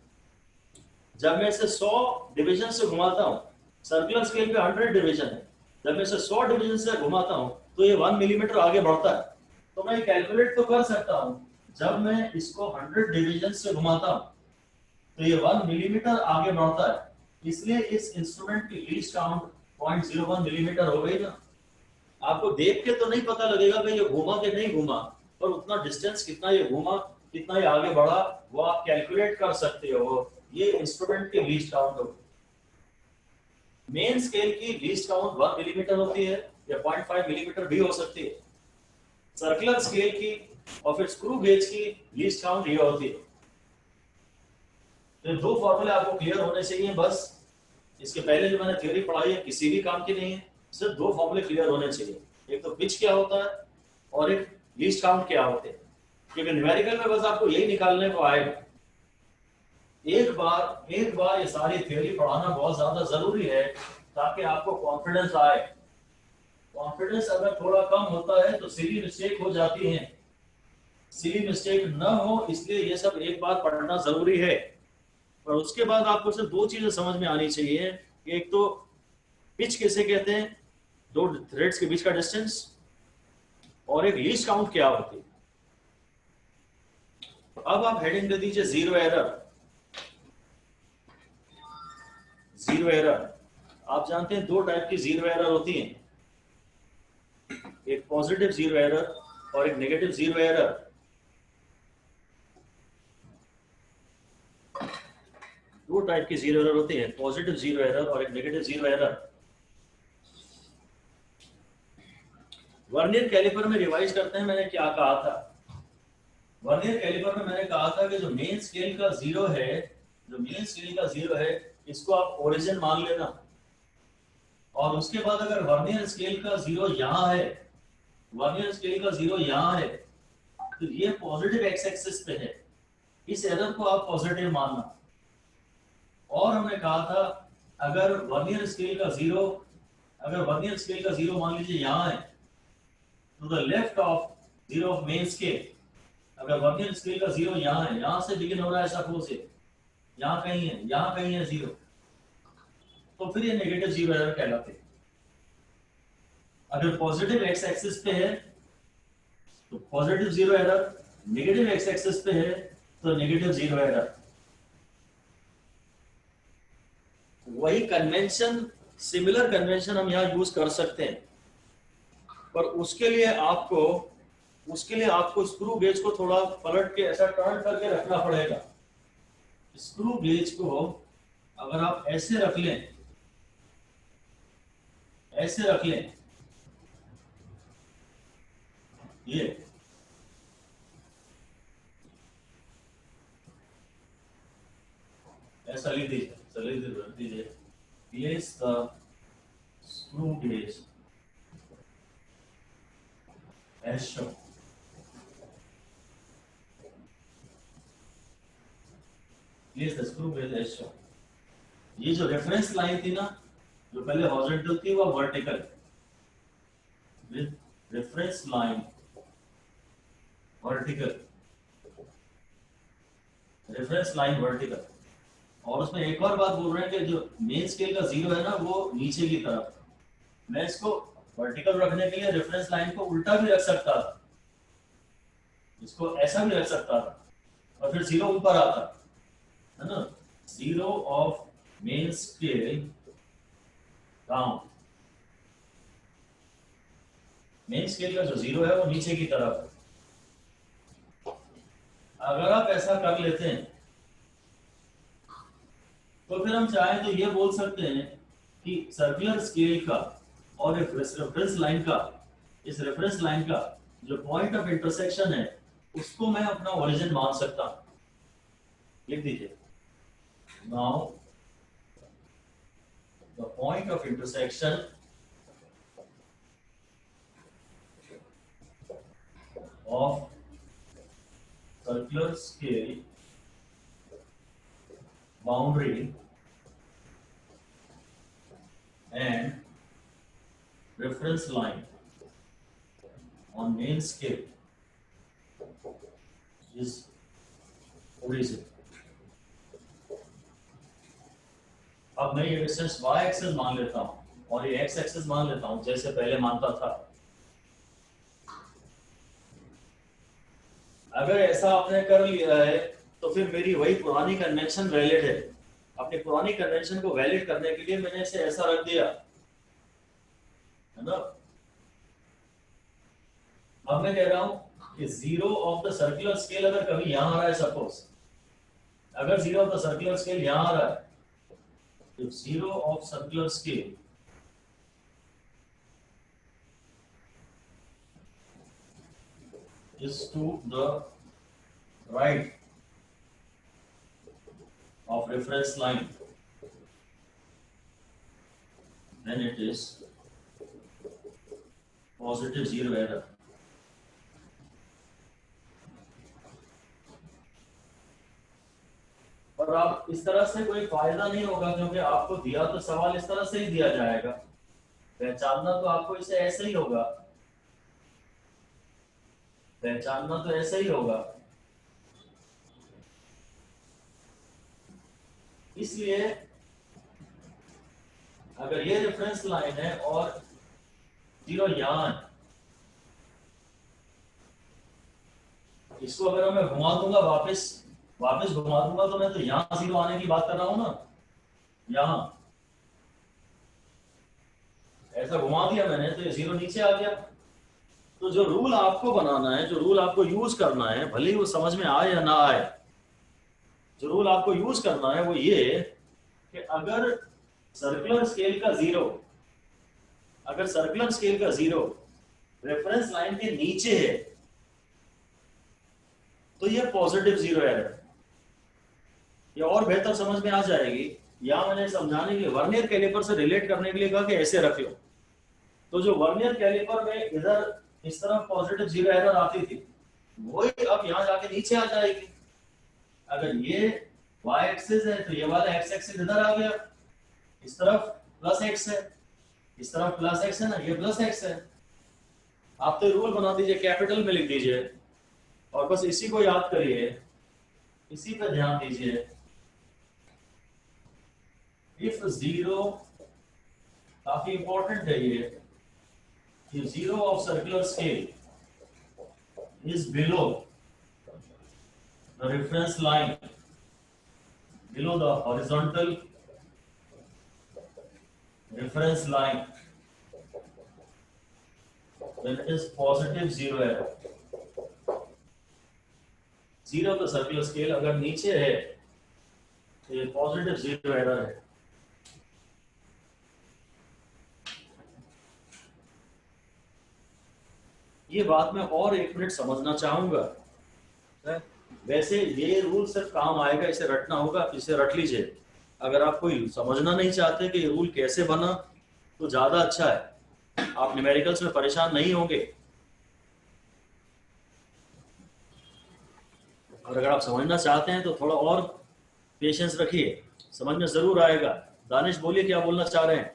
जब मैं इसे 100 डिवीजन से घुमाता हूं, सर्कुलर स्केल पे 100 डिवीजन है, जब मैं इसे 100 डिवीजन से घुमाता हूं तो ये 1 मिलीमीटर आगे बढ़ता है। तो मैं कैलकुलेट तो कर सकता हूं, जब मैं इसको 100 डिवीजन से घुमाता हूं तो ये 1 मिलीमीटर आगे बढ़ता है। इसलिए इस इंस्ट्रूमेंट की लीस्ट काउंट 0.01 मिलीमीटर हो गई ना। आपको देख के तो नहीं पता लगेगा कि ये घूमा कि नहीं घूमा, पर उतना डिस्टेंस कितना ये घूमा, कितना ये आगे बढ़ा, वो आप कैलकुलेट कर सकते हो। ये इंस्ट्रूमेंट की लीस्ट काउंट होगी। मेन स्केल की लीस्ट काउंट 1 मिलीमीटर होती है या 0.5 मिलीमीटर भी हो सकती है। सर्कुलर स्केल की और फिर स्क्रू गेज की लीस्ट काउंट ये होती है। तो दो फॉर्मूले आपको क्लियर होने चाहिए बस। इसके पहले जो मैंने थ्योरी पढ़ाई है किसी भी काम की नहीं है, सिर्फ दो फॉर्मूले क्लियर होने चाहिए। एक तो पिच क्या होता है और एक लीस्ट काउंट क्या होते हैं, क्योंकि न्यूमेरिकल में बस आपको यही निकालने को आएगा। एक बार ये सारी थ्योरी पढ़ाना बहुत ज्यादा जरूरी है ताकि आपको कॉन्फिडेंस आए। कॉन्फिडेंस अगर थोड़ा कम होता है तो सिली मिस्टेक हो जाती है। सिली मिस्टेक न हो इसलिए ये सब एक बार पढ़ना जरूरी है। और उसके बाद आपको सिर्फ दो चीजें समझ में आनी चाहिए। एक तो पिच किसे कहते हैं, दो थ्रेड्स के बीच का डिस्टेंस, और एक लीस्ट काउंट क्या होती है। अब आप हेडिंग दे दीजिए जीरो एरर। जीरो एरर, आप जानते हैं दो टाइप की जीरो एरर होती हैं, एक पॉजिटिव जीरो एरर और एक नेगेटिव जीरो एरर। दो टाइप की जीरो एरर होती है, पॉजिटिव जीरो एरर और एक negative zero error. Vernier calliper में रिवाइज करते हैं मैंने क्या कहा था। वर्नियर कैलिपर में मैंने कहा था कि जो मेन स्केल का जीरो है, जो मेन स्केल का जीरो है इसको आप ओरिजिन मान लेना। और उसके बाद अगर वर्नियर स्केल का जीरो यहाँ है, वर्नियर स्केल का जीरो यहाँ है, तो ये पॉजिटिव एक्स एक्सिस पे है, इस एरर को आप पॉजिटिव मानना। और हमने कहा था अगर वर्नियर स्केल का जीरो मान लीजिए यहाँ है, तो the left of zero of main scale, अगर वर्नियर स्केल का जीरो यहाँ है, यहाँ से बिगिन हो रहा है सपोज से, यहाँ कहीं है जीरो, तो फिर ये नेगेटिव जीरो एरर कहलाते हैं। अगर पॉजिटिव एक्स एक्सिस पे है तो positive zero error, negative x axis पे है तो नेगेटिव जीरो एरर। वही कन्वेंशन, सिमिलर कन्वेंशन हम यहाँ यूज कर सकते हैं, पर उसके लिए आपको स्क्रू गेज को थोड़ा पलट के ऐसा टर्न करके रखना पड़ेगा। स्क्रू गेज को अगर आप ऐसे रख लें, ये ऐसा लिख दीजिए, place the screw gauge as shown. Place the screw gauge as shown. ये जो रेफरेंस लाइन थी ना, जो पहले हॉरिजॉन्टल थी वो vertical, reference line vertical, reference line vertical. और उसमें एक और बात बोल रहे हैं कि जो मेन स्केल का जीरो है ना वो नीचे की तरफ। मैं इसको वर्टिकल रखने के लिए रेफरेंस लाइन को उल्टा भी रख सकता था, इसको ऐसा भी रख सकता था, और फिर जीरो ऊपर आता है ना, zero of main scale down. Main scale का जो जीरो है वो नीचे की तरफ है। अगर आप ऐसा कर लेते हैं तो फिर हम चाहें तो ये बोल सकते हैं कि सर्कुलर स्केल का और रेफरेंस लाइन का, इस रेफरेंस लाइन का जो पॉइंट ऑफ इंटरसेक्शन है उसको मैं अपना ओरिजिन मान सकता हूं। लिख दीजिए, now the point of intersection of circular scale boundary and reference line on main scale is origin। अब मैं ये डिस्टेंस y एक्सिस मान लेता हूं और ये x एक्सिस मान लेता हूं जैसे पहले मानता था। अगर ऐसा आपने कर लिया है तो फिर मेरी वही पुरानी कन्वेंशन वैलिड है। अपनी पुरानी कन्वेंशन को वैलिड करने के लिए मैंने इसे ऐसा रख दिया है ना। अब मैं कह रहा हूं कि zero of the circular scale अगर कभी यहां आ रहा है सपोज, अगर zero of the circular scale यहां आ रहा है, if zero of circular scale is to the right of reference line, then it is positive zero error. और आप इस तरह से कोई फायदा नहीं होगा, क्योंकि आपको दिया तो सवाल इस तरह से ही दिया जाएगा, पहचानना तो आपको इसे ऐसे ही होगा, पहचानना तो ऐसे ही होगा। इसलिए अगर ये रेफरेंस लाइन है और जीरो यहां है, इसको अगर मैं घुमा दूंगा वापस घुमा दूंगा, तो मैं तो यहां जीरो आने की बात कर रहा हूं ना, यहां ऐसा घुमा दिया मैंने तो ये जीरो नीचे आ गया। तो जो रूल आपको बनाना है, जो रूल आपको यूज करना है, भले ही वो समझ में आए या ना आए, जो रूल आपको यूज करना है वो ये कि अगर सर्कुलर स्केल का जीरो, अगर सर्कुलर स्केल का जीरो रेफरेंस लाइन के नीचे है, तो ये पॉजिटिव जीरो एरर, ये और बेहतर समझ में आ जाएगी। यहां मैंने समझाने के लिए वर्नियर कैलिपर से रिलेट करने के लिए कहा कि ऐसे रख लो। तो जो वर्नियर कैलिपर में इधर इस तरफ पॉजिटिव जीरो एरर आती थी, वही अब यहां जाके नीचे आ जाएगी। अगर ये y एक्सिस है तो ये वाला x एक्सिस इधर आ गया, इस तरफ प्लस x है, इस तरफ प्लस x है ना, ये प्लस x है। आप तो रूल बना दीजिए, कैपिटल में लिख दीजिए और बस इसी को याद करिए, इसी पे ध्यान दीजिए। इफ जीरो, काफी इंपॉर्टेंट है ये, if zero of circular scale is below the reference line, below the horizontal reference line, then it is positive zero error. Zero का सर्कुलर स्केल अगर नीचे है तो ये पॉजिटिव जीरो एरर है। ये बात मैं और एक मिनट समझना चाहूंगा। वैसे ये रूल सिर्फ काम आएगा, इसे रटना होगा, इसे रट लीजिए। अगर आप कोई समझना नहीं चाहते कि ये रूल कैसे बना तो ज्यादा अच्छा है, आप न्यूमेरिकल्स में परेशान नहीं होंगे। और अगर आप समझना चाहते हैं तो थोड़ा और पेशेंस रखिए, समझ में जरूर आएगा। दानिश बोलिए, क्या बोलना चाह रहे हैं?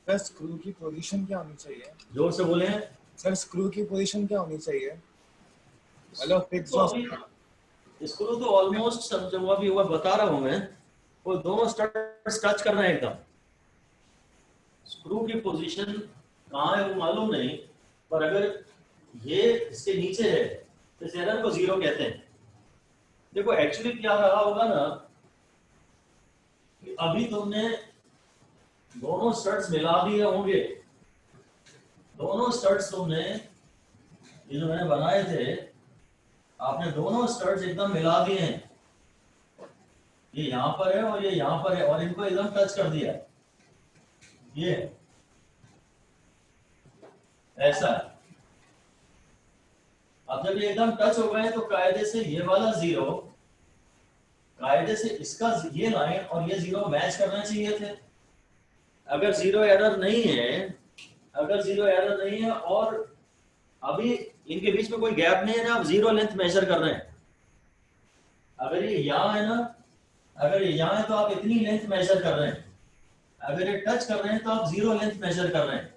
सर स्क्रू की पोजीशन क्या होनी चाहिए? जोर से बोले हैं सर, स्क्रू की पोजीशन क्या होनी चाहिए? हेलो फिक्स स्क्रू तो ऑलमोस्ट जो अभी हुआ बता रहा हूं मैं, वो दोनों स्टड्स टच कर रहे हैं एकदम। स्क्रू की पोजीशन कहाँ है वो मालूम नहीं, पर अगर ये इसके नीचे है तो इस एरर को जीरो कहते हैं। देखो एक्चुअली क्या रहा होगा ना, कि अभी तुमने दोनों स्टड्स मिला दिए होंगे, दोनों स्टड्स तुमने ये जो मैंने बनाए थे, आपने दोनों स्टड्स एकदम मिला दिए हैं। ये यहां पर है और ये यहां पर है और इनको एकदम टच कर दिया, ये ऐसा है। अब जब ये एकदम टच हो गए तो कायदे से ये वाला जीरो, कायदे से इसका ये लाइन और ये जीरो मैच करना चाहिए थे। अगर जीरो एरर नहीं है, अगर जीरो एरर नहीं है और अभी इनके बीच में कोई गैप नहीं है ना, आप जीरो लेंथ मेजर कर रहे हैं। अगर ये यहां है ना, अगर ये यहां है तो आप इतनी लेंथ मेजर कर रहे हैं। अगर ये टच कर रहे हैं तो आप जीरो लेंथ मेजर कर रहे हैं,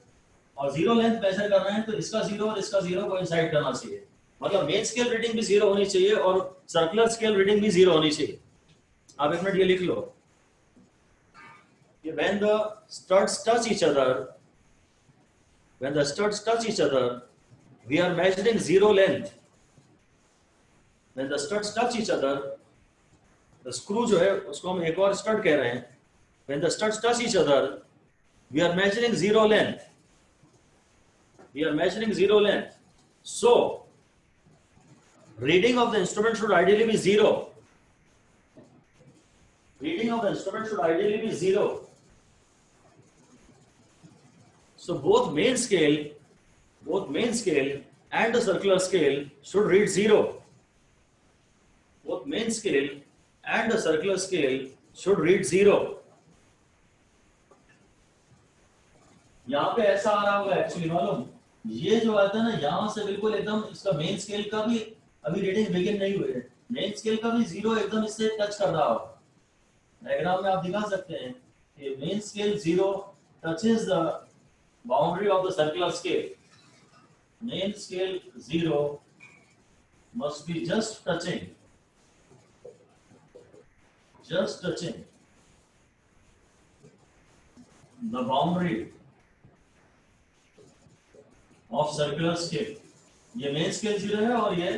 और जीरो लेंथ मेजर कर रहे हैं तो इसका जीरो और इसका जीरो कोइंसाइड करना चाहिए। मतलब मेन स्केल रीडिंग भी जीरो होनी चाहिए और सर्कुलर स्केल रीडिंग भी जीरो होनी चाहिए। आप एक मिनट ये लिख लो, when the studs touch each other, when the studs touch each other, we are measuring zero length. When the studs touch each other, the screw जो है उसको हम एक और stud कह रहे हैं। When the studs touch each other, we are measuring zero length. We are measuring zero length. So, reading of the instrument should ideally be zero. reading of the instrument should ideally be 0. So both main scale and the circular scale should read 0. Both main scale and the circular scale should read 0. यहाँ पे ऐसा आ रहा होगा actually मालूम, ये जो आता है ना यहाँ से बिल्कुल एकदम इसका मेन स्केल का भी अभी रीडिंग बिगिन नहीं हुई है, मेन स्केल का भी 0 एकदम इससे टच कर रहा होगा। डायग्राम में आप दिखा सकते हैं कि main scale 0 touches the boundary of the circular scale. Main scale 0 must be just touching the boundary of circular scale. ये मेन स्केल 0 है और ये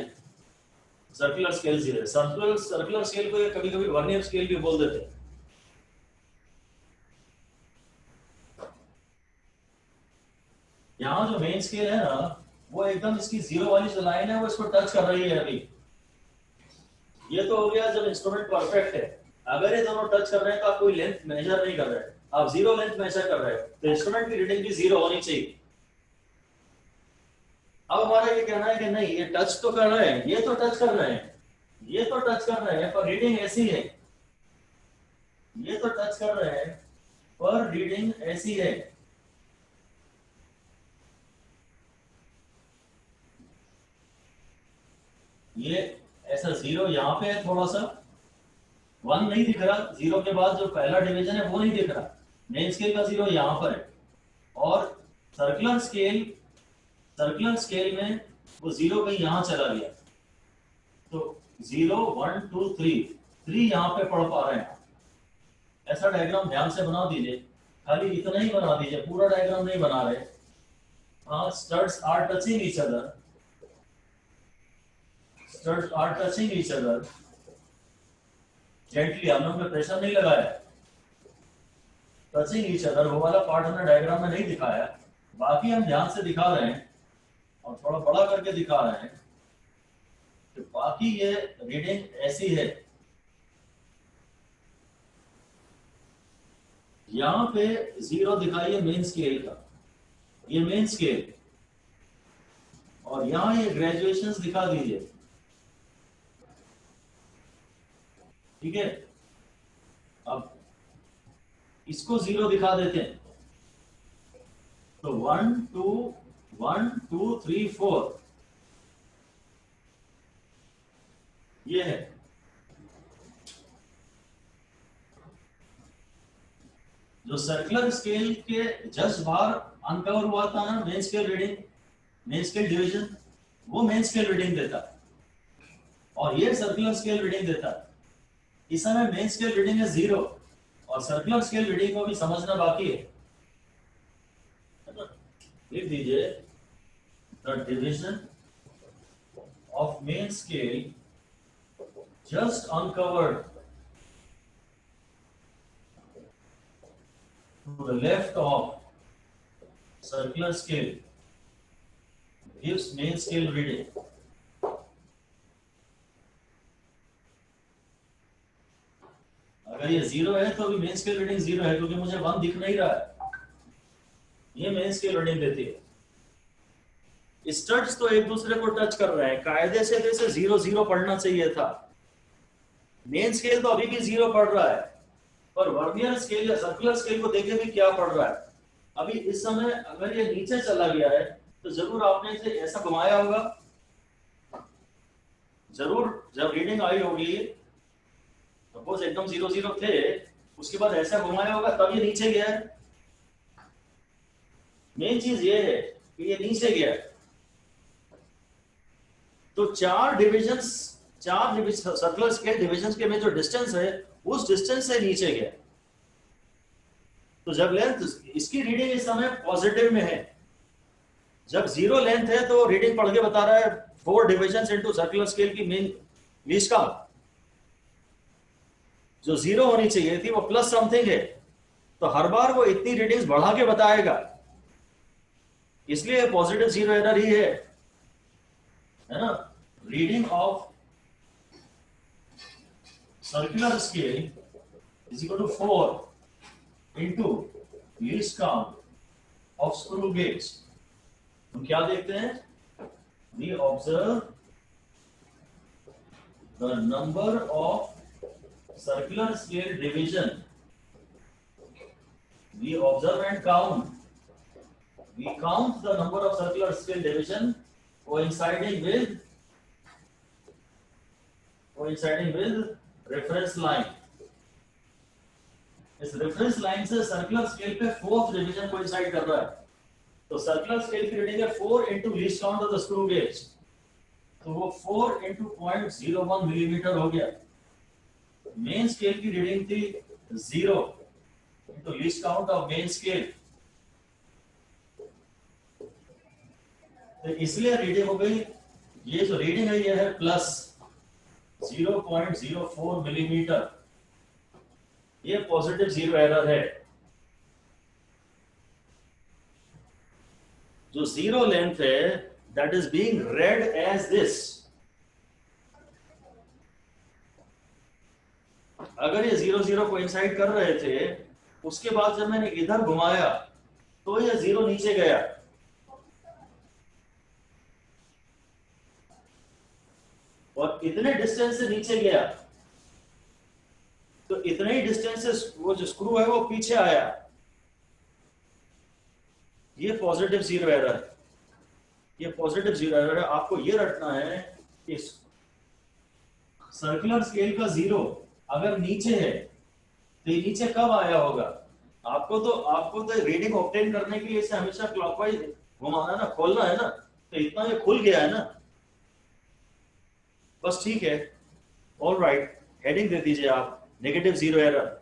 सर्कुलर स्केल 0 है। सर्कुलर स्केल को कभी कभी वर्नियर स्केल भी बोल देते हैं। यहाँ जो मेन स्केल है ना वो एकदम इसकी 0 वाली जो लाइन है वो इसको टच कर रही है अभी। ये तो हो गया जब इंस्ट्रूमेंट परफेक्ट है। अगर ये दोनों टच कर रहे हैं तो आप कोई लेंथ मेजर नहीं कर रहे हैं, आप 0 लेंथ मेजर कर रहे हैं, तो इंस्ट्रूमेंट की रीडिंग भी 0 होनी चाहिए। अब हमारा ये कहना है कि नहीं ये टच तो कर रहे हैं, ये तो टच कर रहे हैं, ये तो टच कर रहे हैं, पर रीडिंग ऐसी है। ये तो टच कर रहे हैं पर रीडिंग ऐसी है। ये ऐसा 0 यहाँ पे है, थोड़ा सा 1 नहीं दिख रहा, 0 के बाद जो पहला डिवीजन है वो नहीं दिख रहा। मेन स्केल का 0 यहाँ पर है और सर्कुलर स्केल में वो 0 कहीं यहाँ चला गया, तो 0 1 2 3 यहाँ पे पढ़ पा रहे हैं। ऐसा डायग्राम ध्यान से बना दीजिए, खाली इतना ही बना दीजिए, पूरा डायग्राम नहीं बना रहे। हाँ, studs are touching each other, studs are touching each other gently, हम लोग ने प्रेशर नहीं लगाया। टचिंग ईच अदर वो वाला पार्ट हमने डायग्राम में नहीं दिखाया, बाकी हम ध्यान से दिखा रहे हैं और थोड़ा बड़ा करके दिखा रहे हैं कि बाकी ये रीडिंग ऐसी है। यहाँ पे 0 दिखाइए मेन स्केल का, ये मेन स्केल, और यहाँ ये ग्रेजुएशंस दिखा दीजिए। ठीक है, अब इसको 0 दिखा देते हैं, तो 1 2 1 2 3 4 ये है। जो सर्कुलर स्केल के जस्ट बाहर अनकवर हुआ था ना main scale reading, main scale division, वो मेन स्केल रीडिंग देता है और ये सर्कुलर स्केल रीडिंग देता है। इस समय मेन स्केल रीडिंग है 0 और सर्कुलर स्केल रीडिंग को भी समझना बाकी है। लिख दीजिए the division of main scale just uncovered to the left of circular scale gives main scale reading. अगर ये 0 है तो अभी मेन स्केल रीडिंग 0 है, क्योंकि मुझे 1 दिख नहीं रहा है। ये मेन स्केल रीडिंग देती है। स्टड्स तो एक दूसरे को टच कर रहे हैं, कायदे से जैसे 0 0 पढ़ना चाहिए था। मेन स्केल तो अभी भी 0 पढ़ रहा है, पर वर्नियर स्केल या सर्कुलर स्केल को देखे भी क्या पढ़ रहा है। अभी इस समय अगर ये नीचे चला गया है तो जरूर आपने इसे ऐसा घुमाया होगा, जरूर जब रीडिंग आई होगी सपोज एकदम 0 0 थे, उसके बाद ऐसा घुमाया होगा तब ये नीचे गया है। मेन चीज ये है कि ये नीचे गया है, तो 4 डिविजन्स सर्कुलर स्केल डिविजन्स के में जो डिस्टेंस है उस डिस्टेंस से नीचे गया। तो जब लेंथ इसकी रीडिंग इस समय पॉजिटिव में है, जब 0 लेंथ है तो रीडिंग पढ़ के बता रहा है 4 डिविजन्स इनटू सर्कुलर स्केल की मेन लीस्ट काउंट। जो 0 होनी चाहिए थी वो प्लस समथिंग है, तो हर बार वो इतनी रीडिंग्स बढ़ा के बताएगा, इसलिए पॉजिटिव 0 एरर ही है ना। Reading of circular scale is equal to 4 into least count of screw gauge. हम क्या देखते हैं? We observe the number of circular scale division. We observe and count. We count the number of circular scale division coinciding with reference line. इस reference line से circular scale पे fourth division coincide कर रहा है, तो circular scale की reading है 4 into least count of the screw gauge, तो वो 4 into 0.01 मिलीमीटर हो गया। मेन स्केल की रीडिंग थी 0 into least count of main scale, तो इसलिए रीडिंग हो गई, ये जो रीडिंग है ये है प्लस 0.04 मिलीमीटर, ये पॉजिटिव जीरो एरर है। जो जीरो लेंथ है that is being read as this, अगर ये 0 कोइंसाइड कर रहे थे, उसके बाद जब मैंने इधर घुमाया तो ये 0 नीचे गया, और इतने डिस्टेंस से नीचे गया, तो इतने ही डिस्टेंस से वो जो स्क्रू है वो पीछे आया, ये पॉजिटिव जीरो एरर है, ये पॉजिटिव जीरो एरर है। आपको ये रटना है कि सर्कुलर स्केल का जीरो अगर नीचे है तो ये नीचे कब आया होगा? आपको तो रीडिंग ऑब्टेन करने के लिए इसे हमेशा क्लॉकवाइज घुमाना है ना, खोलना है ना, तो इतना ये खुल गया है ना, बस ठीक है, ऑल राइट, हेडिंग दे दीजिए आप negative zero error,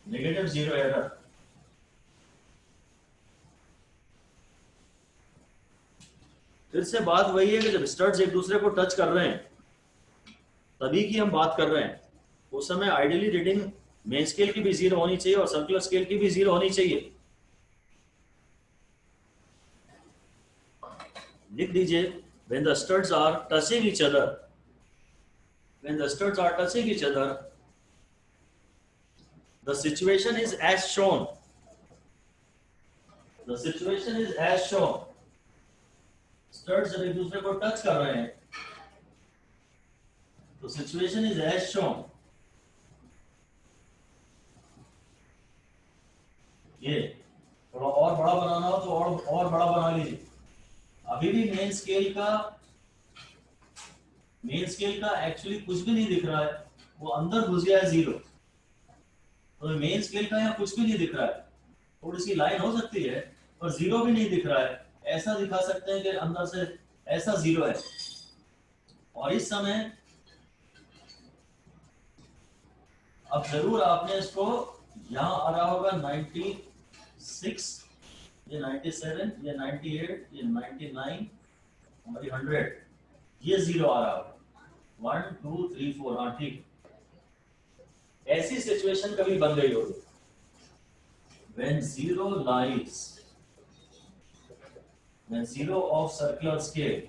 negative zero error. फिर से बात वही है कि जब स्टड्स एक दूसरे को टच कर रहे हैं तभी की हम बात कर रहे हैं, उस समय आइडियली रीडिंग मेन स्केल की भी 0 होनी चाहिए और सर्कुलर स्केल की भी 0 होनी चाहिए। लिख दीजिए when the studs are touching each other, when the studs are touching each other, the situation is as shown, the situation is as shown। Studs जब एक दूसरे को टच कर रहे हैं तो सिचुएशन इज एज शोन। ये थोड़ा और बड़ा बनाना हो तो और बड़ा बना लीजिए। अभी भी मेन स्केल का एक्चुअली कुछ भी नहीं दिख रहा है, वो अंदर घुस गया है 0, तो मेन स्केल का यहाँ कुछ भी नहीं दिख रहा है, थोड़ी सी लाइन हो सकती है पर 0 भी नहीं दिख रहा है, ऐसा दिखा सकते हैं कि अंदर से ऐसा 0 है। और इस समय अब जरूर आपने इसको यहां आ रहा होगा 96, ये 97, ये 98, ये 99 और ये 100, ये 0 आ रहा होगा, 1 2 3 4, हाँ ठीक। ऐसी सिचुएशन कभी बन गई होगी when 0 lies, when 0 of circular scale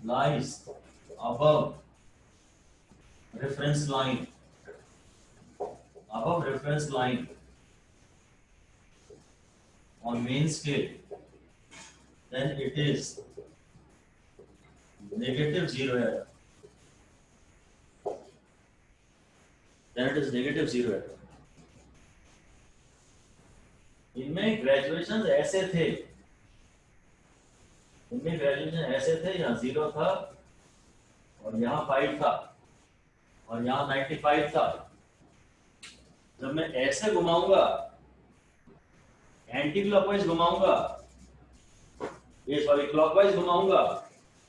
lies above reference line, on main scale, then it is negative zero error. इनमें ग्रेजुएशन ऐसे थे, यहाँ 0 था और यहाँ 5 था और यहाँ 95 था। जब मैं ऐसे घुमाऊंगा, एंटी क्लॉकवाइज घुमाऊंगा, ये सॉरी क्लॉकवाइज घुमाऊंगा,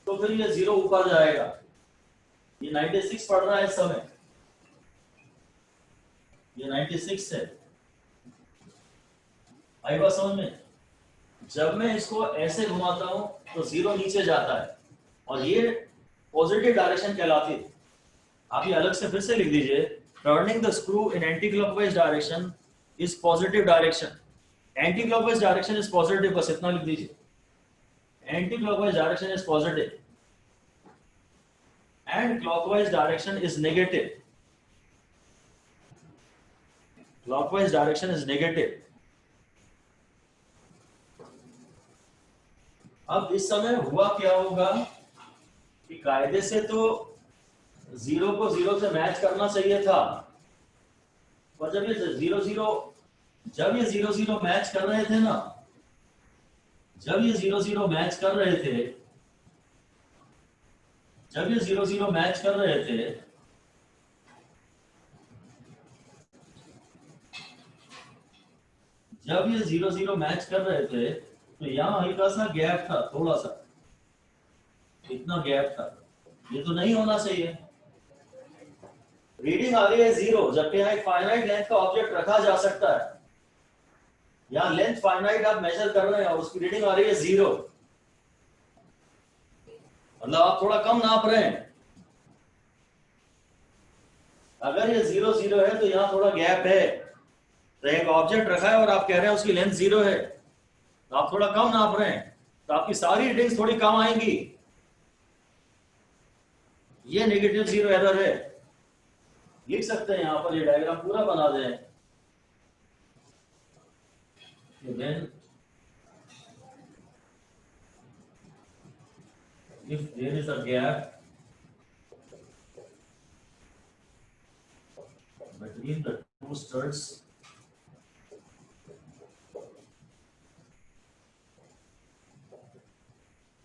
तो फिर ये 0 ऊपर जाएगा। ये 96 पड़ रहा है इस समय, ये 96 है, आई बात समझ में? जब मैं इसको ऐसे घुमाता हूं तो 0 नीचे जाता है और ये पॉजिटिव डायरेक्शन कहलाती है। आप ये अलग से फिर से लिख दीजिए, turning the screw in anti clockwise direction is positive direction, anti clockwise direction is positive, बस इतना लिख दीजिए, anti clockwise direction is positive and clockwise direction is negative. Clockwise direction is negative. अब इस समय हुआ क्या होगा कि कायदे से तो 0 को 0 से मैच करना चाहिए था, पर जब ये 0-0 मैच कर रहे थे ना, जब ये 0-0 मैच कर रहे थे, जब ये 0-0 मैच कर रहे थे, जब ये 0-0 मैच कर रहे थे, तो यहाँ हल्का सा गैप था, थोड़ा सा, इतना गैप था, ये तो नहीं होना चाहिए। रीडिंग आ रही है 0, जबकि यहाँ एक फाइनाइट लेंथ का ऑब्जेक्ट रखा जा सकता है। यहाँ लेंथ फाइनाइट आप मेजर कर रहे हैं और उसकी रीडिंग आ रही है 0, मतलब आप थोड़ा कम नाप रहे हैं। अगर ये 0-0 है तो यहाँ थोड़ा गैप है, तो एक ऑब्जेक्ट रखा है और आप कह रहे हैं उसकी लेंथ 0 है, तो आप थोड़ा कम नाप रहे हैं, तो आपकी सारी रीडिंग्स थोड़ी कम आएंगी। ये नेगेटिव 0 एरर है, लिख सकते हैं यहाँ पर, ये डायग्राम पूरा बना दें। Then if there is a gap between the two studs,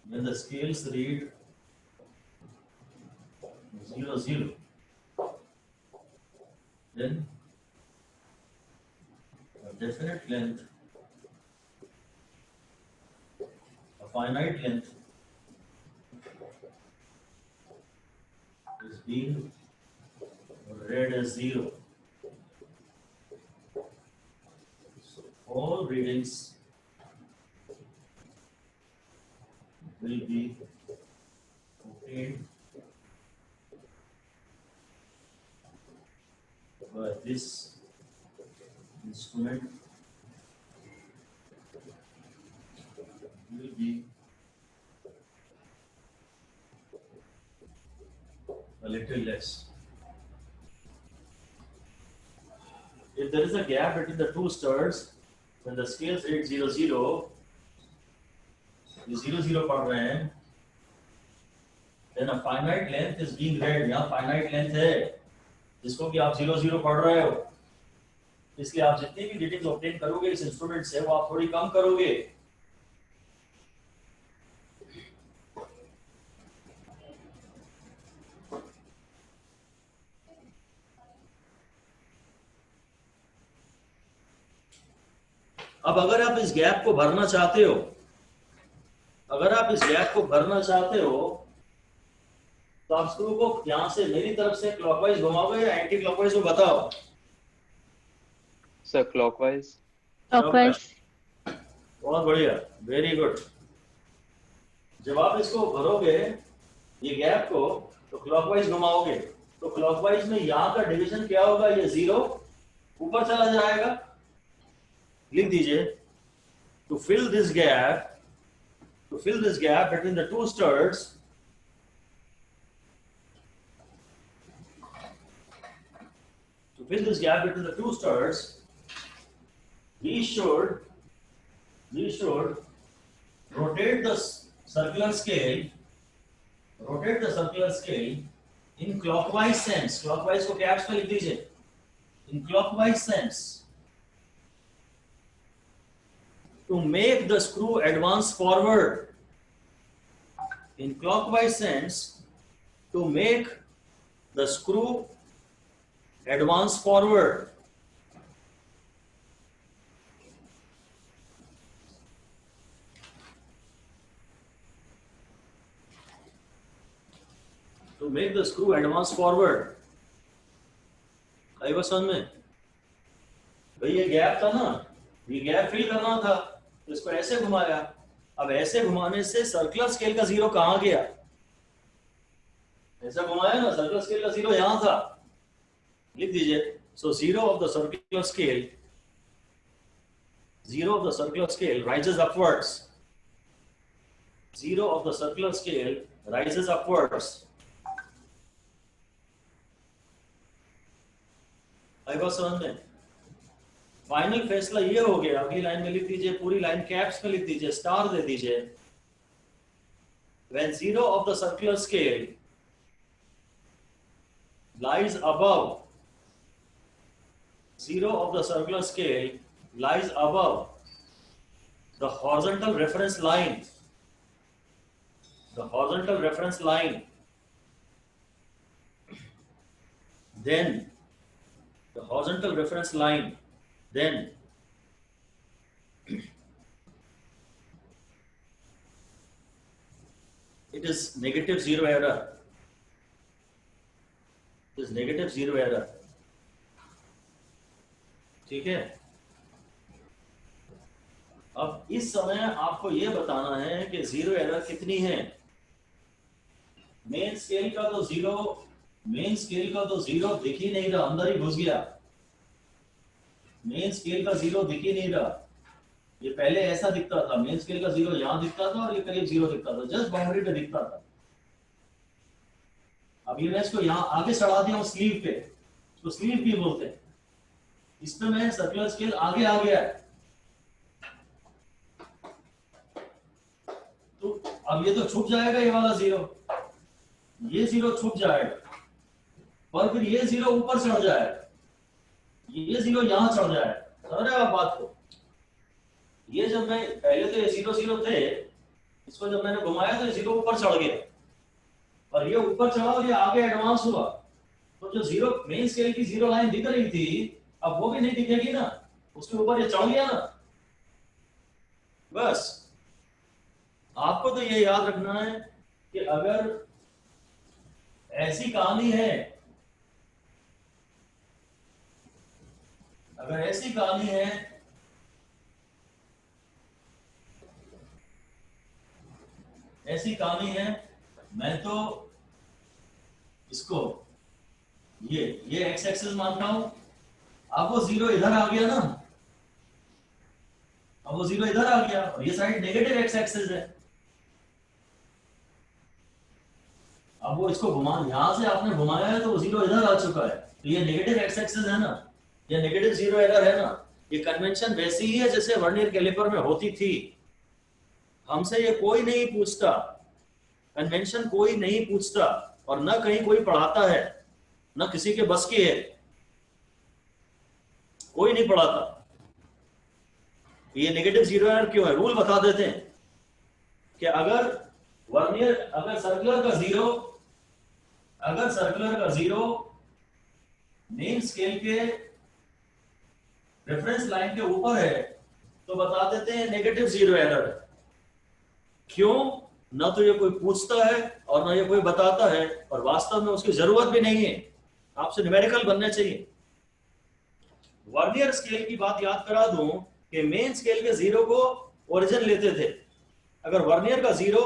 when the scales read 0-0, then a definite length, a finite length, is being read as 0. So all readings will be obtained by this instrument will be a little less. If there is a gap between the two studs, when the scales read 0-0, ये 0-0 पढ़ रहे हैं, then a finite length is being read. यहाँ finite length है, जिसको कि आप 0-0 पढ़ रहे हो, इसलिए आप जितनी भी रीडिंग्स ऑब्टेन करोगे इस इंस्ट्रूमेंट से, वो आप थोड़ी कम करोगे। अब अगर आप इस गैप को भरना चाहते हो, अगर आप इस गैप को भरना चाहते हो, तो आप स्क्रू को यहां से मेरी तरफ से क्लॉकवाइज घुमाओगे या एंटी क्लॉकवाइज, को बताओ। Sir clockwise. क्लॉकवाइज। बहुत बढ़िया, वेरी गुड। जब आप इसको भरोगे ये गैप को, तो क्लॉकवाइज घुमाओगे, तो क्लॉकवाइज में यहाँ का डिवीजन क्या होगा, ये 0 ऊपर चला जाएगा। लिख दीजिए, to fill this gap, to fill this gap between the two studs, we should rotate the circular scale in clockwise sense. Clockwise को caps में लिख दीजिए, in clockwise sense, to make the screw advance forward. In clockwise sense, to make the screw advance forward. To make the screw advance forward. आई बात समझ में? भाई ये gap था ना, ये गैप फिल करना था, तो इसको ऐसे घुमाया। अब ऐसे घुमाने से सर्कुलर स्केल का 0 कहाँ गया? ऐसा घुमाया ना, सर्कुलर स्केल का 0 यहां था। लिख दीजिए, सो 0 of the circular scale rises upwards. 0 of the circular scale rises upwards. आई बात समझ में? फाइनल फैसला ये हो गया, अगली लाइन में लिख दीजिए, पूरी लाइन कैप्स में लिख दीजिए, स्टार दे दीजिए। When zero of the circular scale lies above, zero of the circular scale lies above the horizontal reference line, the horizontal reference line, then the horizontal reference line, then it is negative zero error. It is negative zero error. ठीक है? अब इस समय आपको यह बताना है कि जीरो एरर कितनी है। मेन स्केल का तो जीरो दिख ही नहीं रहा, अंदर ही घुस गया। मेन स्केल का जीरो दिख ही नहीं रहा। ये पहले ऐसा दिखता था, मेन स्केल का जीरो यहां दिखता था और ये करीब जीरो दिखता था, जस्ट बाउंड्री पे दिखता था। अब ये मैं इसको यहां आगे चढ़ा दिया हूं स्लीव पे, इसको स्लीव भी बोलते हैं। इसमें मैं सर्कुलर स्केल आगे आ गया है, तो अब ये तो छूट जाएगा, ये वाला जीरो, ये जीरो छूट जाएगा, पर फिर ये जीरो ऊपर चढ़ जाएगा, ये जीरो यहां चढ़ जाएगा। समझ रहे हो आप बात को? ये जब मैं पहले तो ये जीरो जीरो थे, इसको जब मैंने घुमाया तो ये जीरो ऊपर चढ़ गया, और ये ऊपर चढ़ा और ये आगे एडवांस हुआ, तो जो जीरो मेन स्केल की जीरो लाइन दिख रही थी, अब वो भी नहीं दिखेगी ना, उसके ऊपर ये चढ़ गया ना। बस आपको तो ये याद रखना है कि अगर ऐसी कहानी है, अगर ऐसी कहानी है, ऐसी कहानी है, मैं तो इसको ये एक्स एक्सिस मानता हूं। अब वो जीरो इधर आ गया ना, अब वो जीरो इधर आ गया और ये साइड नेगेटिव एक्स एक्सिस है। अब वो इसको घुमा, यहां से आपने घुमाया है तो वो जीरो इधर आ चुका है, तो ये नेगेटिव एक्स एक्सिस है ना, ये नेगेटिव जीरो एरर है ना। ये कन्वेंशन वैसी ही है जैसे वर्नियर कैलिपर में होती थी। हमसे ये कोई नहीं पूछता, कन्वेंशन कोई नहीं पूछता, और न कहीं कोई पढ़ाता है, न किसी के बस की है, कोई नहीं पढ़ाता। ये नेगेटिव जीरो एरर क्यों है? रूल बता देते हैं कि अगर वर्नियर, अगर सर्कुलर का जीरो मेन स्केल के रेफरेंस लाइन के ऊपर है, तो बता देते हैं नेगेटिव जीरो एरर है। क्यों? ना तो ये कोई पूछता है और ना ये कोई बताता है, और वास्तव में उसकी जरूरत भी नहीं है, आपसे न्यूमेरिकल बनने चाहिए। वर्नियर स्केल की बात याद करा दूं कि मेन स्केल के जीरो को ओरिजिन लेते थे। अगर वर्नियर का जीरो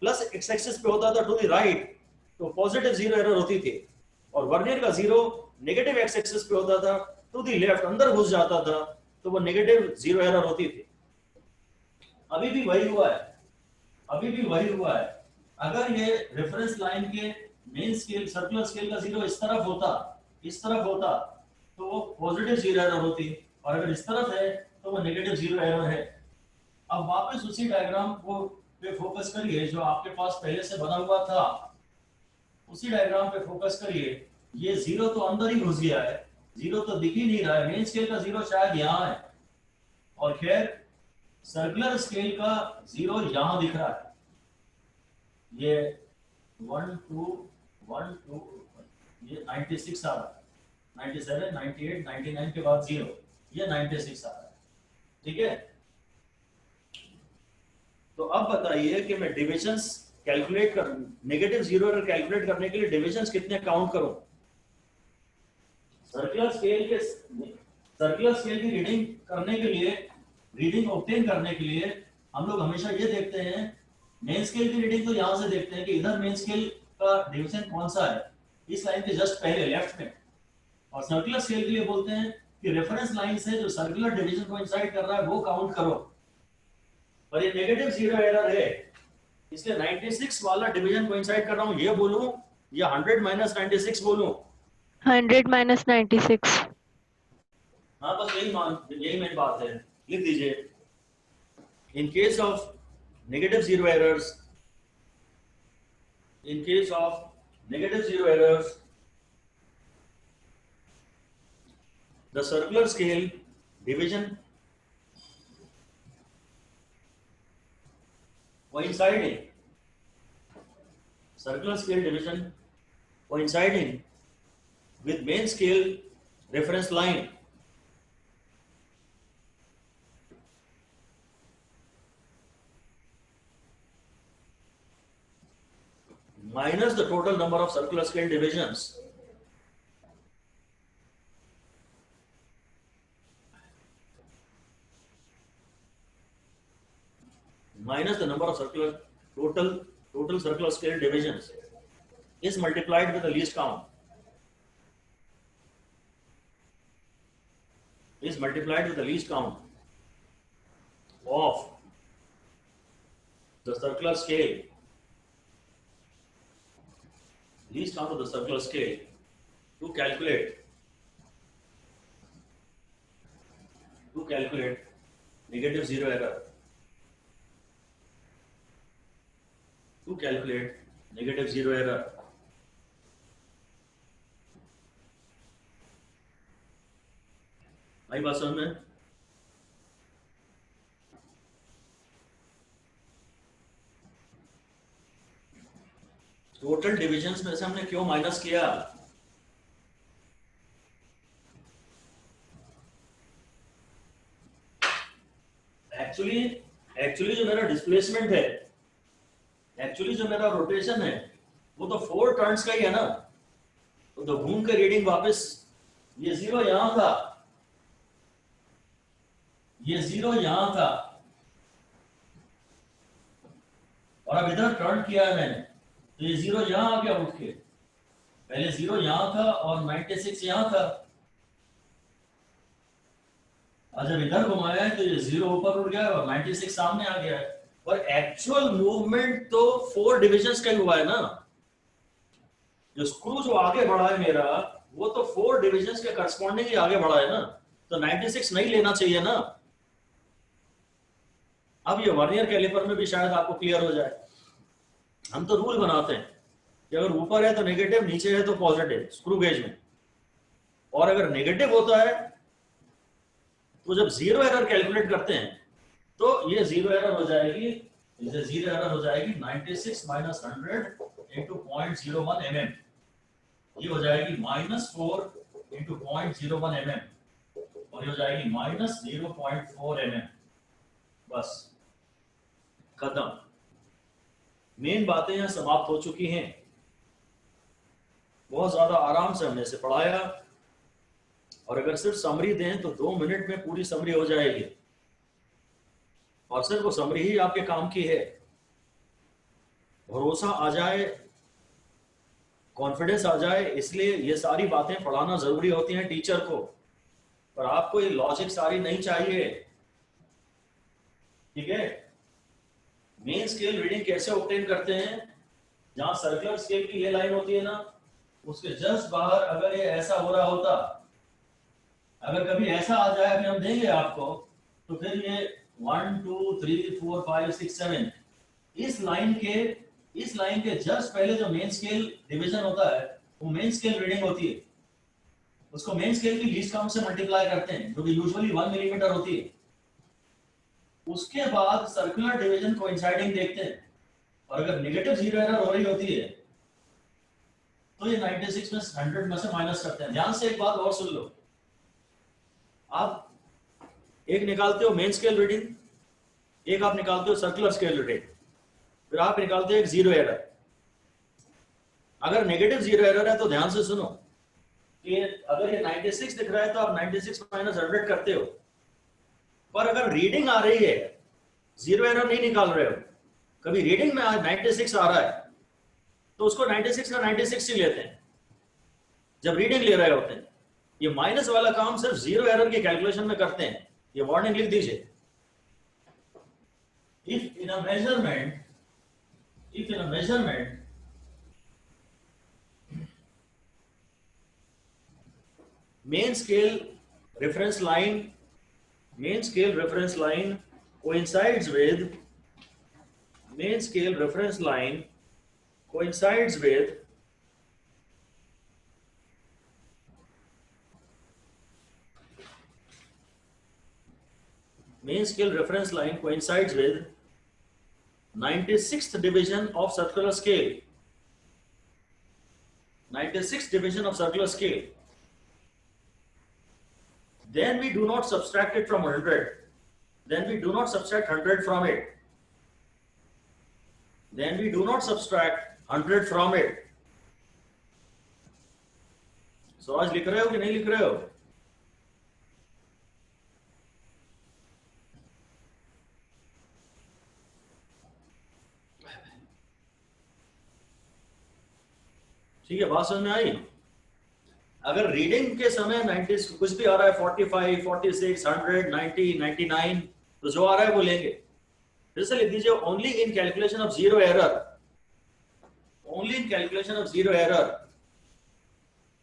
प्लस एक्स एक्सिस पे होता था टू द राइट, तो पॉजिटिव जीरो एरर होती थी, और वर्नियर का जीरो नेगेटिव एक्स एक्सिस पे होता था टू द लेफ्ट, अंदर घुस जाता था, तो वो नेगेटिव जीरो एरर होती थी। अभी भी वही हुआ है, अभी भी वही हुआ है। अगर ये रेफरेंस लाइन के मेन स्केल, सर्कुलर स्केल का जीरो इस तरफ होता, तो वो पॉजिटिव जीरो एरर होती, और अगर इस तरफ है तो वो नेगेटिव जीरो एरर है। अब वापस उसी डायग्राम को पे फोकस करिए जो आपके पास पहले से बना हुआ था, उसी डायग्राम पे फोकस करिए। ये जीरो तो अंदर ही घुस गया है, जीरो तो दिख ही नहीं रहा है, मेन स्केल का जीरो शायद यहाँ है, और खैर सर्कुलर स्केल का जीरो यहां दिख रहा है। ये 1 2 1 2, ये 96 आ रहा है, 97 98 99 के बाद जीरो, ये 96 आ रहा है। ठीक है, तो अब बताइए कि मैं डिविजन्स कैलकुलेट कर, नेगेटिव जीरो एरर कैलकुलेट करने के लिए डिविजन्स कितने काउंट करूं। सर्कुलर स्केल की रीडिंग करने के लिए, रीडिंग ऑब्टेन करने के लिए हम लोग हमेशा ये देखते हैं, मेन स्केल की रीडिंग तो यहां से देखते हैं कि इधर मेन स्केल का डिवीजन कौन सा है, इस लाइन के जस्ट पहले लेफ्ट में, और सर्कुलर स्केल के लिए बोलते हैं कि रेफरेंस लाइन से जो सर्कुलर डिवीजन कोइंसाइड कर रहा है वो काउंट करो। और ये नेगेटिव जीरो एरर है, इसलिए 96 वाला डिवीजन कोइंसाइड कर रहा हूं, ये बोलूं या 100 - 96 बोलूं? 100 - 96। हाँ बस यही मेन बात है, लिख दीजिए। In case of negative zero errors, in case of negative zero errors, the circular scale division coinciding with main scale reference line minus the total number of circular scale divisions minus the number of total circular scale divisions is multiplied with the least count, of the circular scale, least count of the circular scale, to calculate negative zero error, आई बात समझ में? Total divisions में से हमने क्यों minus किया? Actually जो मेरा डिस्प्लेसमेंट है, एक्चुअली जो मेरा रोटेशन है, वो तो 4 टर्न्स का ही है ना। तो घूम के रीडिंग वापस, ये जीरो यहां था, ये जीरो यहां था, और अब इधर टर्न किया है मैंने, तो ये जीरो यहां आ गया उठ के। पहले जीरो यहां था और 96 यहां था, और जब इधर घुमाया है तो ये जीरो ऊपर उड़ गया और 96 सामने आ गया है। और एक्चुअल मूवमेंट तो 4 डिविजन्स का ही हुआ है ना। जो स्क्रू जो आगे बढ़ा है मेरा, वो तो 4 डिविजन्स के करस्पॉन्डिंग ही आगे बढ़ा है ना, तो 96 नहीं लेना चाहिए ना। अब ये वर्नियर कैलिपर में भी शायद आपको क्लियर हो जाए। हम तो रूल बनाते हैं कि अगर ऊपर है तो नेगेटिव, नीचे है तो पॉजिटिव स्क्रू गेज में, और अगर नेगेटिव होता है तो जब जीरो एरर कैलकुलेट करते हैं तो ये जीरो एरर हो जाएगी, 96 माइनस 100 इंटू 0.01 mm, ये हो जाएगी -4 इंटू 0.01 mm, और ये हो जाएगी -0.4 mm। बस खत्म, मेन बातें यहां समाप्त हो चुकी हैं। बहुत ज्यादा आराम से हमने इसे पढ़ाया, और अगर सिर्फ समरी दें तो 2 मिनट में पूरी समरी हो जाएगी, और सिर्फ वो समरी ही आपके काम की है। भरोसा आ जाए, कॉन्फिडेंस आ जाए, इसलिए ये सारी बातें पढ़ाना जरूरी होती हैं टीचर को। पर आपको ये लॉजिक सारी नहीं चाहिए, ठीक है? मेन स्केल रीडिंग कैसे ऑब्टेन करते हैं? जहां सर्कुलर स्केल की ये लाइन होती है ना, उसके जस्ट बाहर अगर ये ऐसा हो रहा होता, अगर कभी ऐसा आ जाए, अभी हम देंगे आपको, तो फिर ये 1 2 3 4 5 6 7 इस लाइन के जस्ट पहले जो मेन स्केल डिवीजन होता है, वो मेन स्केल रीडिंग होती है। उसको मेन स्केल की लीस्ट काउंट से मल्टीप्लाई करते हैं, जो कि यूजुअली 1 मिलीमीटर होती है। उसके बाद सर्कुलर डिवीजन कोइंसाइडिंग देखते हैं, और अगर नेगेटिव जीरो एरर हो रही होती है तो ये 96 में 100 में से माइनस करते हैं। ध्यान से एक बात और सुन लो, आप एक निकालते हो मेन स्केल रीडिंग, एक आप निकालते हो सर्कुलर स्केल रीडिंग, फिर आप निकालते हो एक जीरो एरर। अगर नेगेटिव जीरो एरर है तो ध्यान से सुनो कि अगर ये 96 दिख रहा है तो आप 96 माइनस 100 करते हो, पर अगर रीडिंग आ रही है, जीरो एरर नहीं निकाल रहे हो, कभी रीडिंग में 96 आ रहा है तो उसको 96 का 96 ही लेते हैं जब रीडिंग ले रहे होते हैं। ये माइनस वाला काम सिर्फ जीरो एरर की कैलकुलेशन में करते हैं। ये वार्निंग लिख दीजिए। If in a measurement main scale reference line, main scale reference line coincides with main scale reference line coincides with main scale reference line coincides with 96th division of circular scale. 96th division of circular scale. Then we do not subtract it from 100. Then we do not subtract 100 from it. Then we do not subtract 100 from it. So आज लिख रहे हो कि नहीं लिख रहे हो? ठीक है, बात समझ में आई? अगर रीडिंग के समय 90 कुछ भी आ रहा है 45, 46, 100, 90, 99 तो जो आ रहा है वो लेंगे। फिर से लिख दीजिए only in calculation of zero error, only in calculation of zero error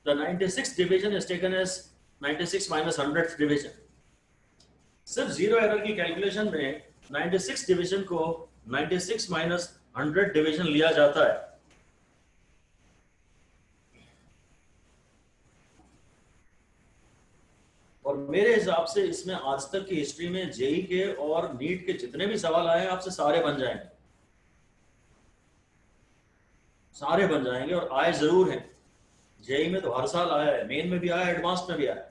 the 96th division is taken as 96 minus 100th division. सिर्फ जीरो एरर की कैलकुलेशन में 96 डिवीजन को 96 माइनस 100 डिवीजन लिया जाता है। और मेरे हिसाब से इसमें आज तक की हिस्ट्री में जेई के और नीट के जितने भी सवाल आए हैं आपसे सारे बन जाएंगे, सारे बन जाएंगे और आए जरूर हैं। जेई में तो हर साल आया है, मेन में भी आया, एडवांस में भी आया।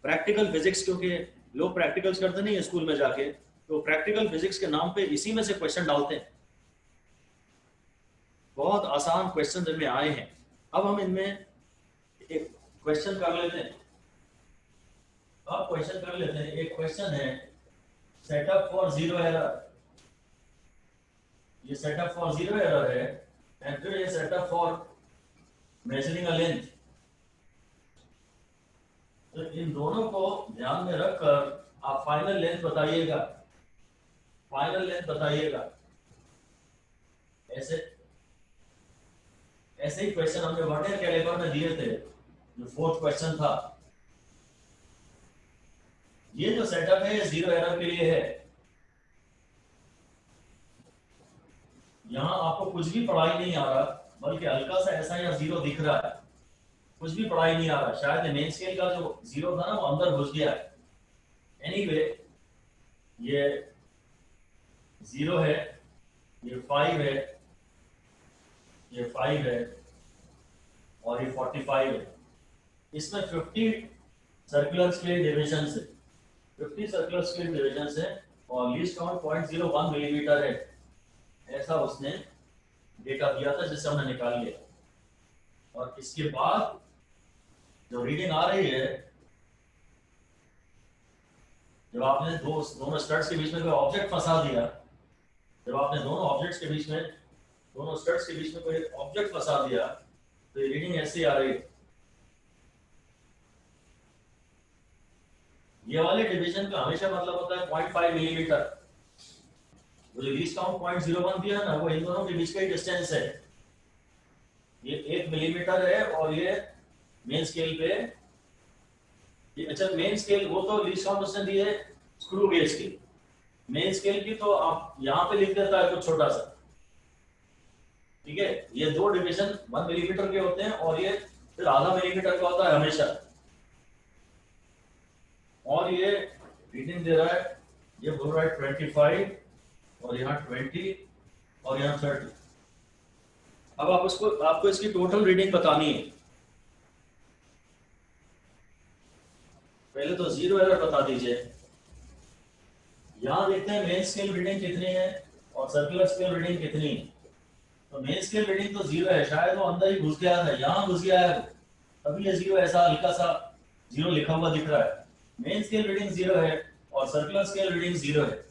प्रैक्टिकल फिजिक्स, क्योंकि लोग प्रैक्टिकल्स करते नहीं है स्कूल में जाके, तो प्रैक्टिकल फिजिक्स के नाम पे इसी में से क्वेश्चन डालते हैं। बहुत आसान क्वेश्चन इनमें आए हैं। अब हम इनमें एक क्वेश्चन कर लेते हैं। अब क्वेश्चन कर लेते हैं। एक क्वेश्चन है सेटअप फॉर जीरो एरर। ये सेटअप फॉर जीरो एरर है एंड फिर ये setup for measuring a length. तो इन दोनों को ध्यान में रखकर आप फाइनल लेंथ बताइएगा, फाइनल लेंथ बताइएगा। ऐसे ऐसे ही क्वेश्चन हमने वर्नियर कैलिपर में दिए थे, जो फोर्थ क्वेश्चन था। ये जो सेटअप है ये जीरो एरर के लिए है। यहां आपको कुछ भी पढ़ाई नहीं आ रहा, बल्कि हल्का सा ऐसा या जीरो दिख रहा है, कुछ भी पढ़ाई नहीं आ रहा। शायद मेन स्केल का जो जीरो था ना वो अंदर घुस गया है। एनीवे, ये जीरो है, ये 5 है, ये 5 है और ये 45 है। इसमें 50 सर्कुलर स्केल डिविजन है, 50 सर्कुलर स्केल डिविजन है और लीस्ट काउंट 0.01 मिलीमीटर है। ऐसा उसने डेटा दिया था जिससे हमने निकाल लिया। और इसके बाद जो रीडिंग आ रही है, जब आपने दोनों स्टड्स के बीच में कोई ऑब्जेक्ट फंसा दिया, जब आपने दोनों ऑब्जेक्ट्स के बीच में, दोनों स्टड्स के बीच में कोई ऑब्जेक्ट फंसा दिया, तो ये रीडिंग ऐसे आ रही है। ये वाले डिवीजन का हमेशा मतलब होता है 0.5 मिलीमीटर। वो जो लीस्ट काउंट 0.01 दिया ना, वो इन दोनों के बीच का ही डिस्टेंस है। ये 1 मिलीमीटर है और ये मेन स्केल पे, अच्छा मेन स्केल वो तो लीस्ट काउंट उसने दी है स्क्रू गेज की। मेन स्केल की तो आप यहाँ पे लिख देता है कुछ छोटा सा, ठीक है। ये दो डिवीजन 1 मिलीमीटर के होते हैं और ये फिर आधा मिलीमीटर का होता है हमेशा। और ये रीडिंग दे रहा है, ये बोल रहा है 25 और यहाँ 20 और यहाँ 30। अब आपको इसकी टोटल रीडिंग बतानी है। पहले तो जीरो एरर बता दीजिए। यहां देखते हैं मेन स्केल रीडिंग कितनी है और सर्कुलर स्केल रीडिंग कितनी है। तो मेन स्केल रीडिंग तो जीरो है, शायद वो अंदर ही घुस गया था, यहाँ घुस गया है, तभी ये जीरो ऐसा हल्का सा जीरो लिखा हुआ दिख रहा है। मेन स्केल रीडिंग जीरो है और सर्कुलर स्केल रीडिंग जीरो है।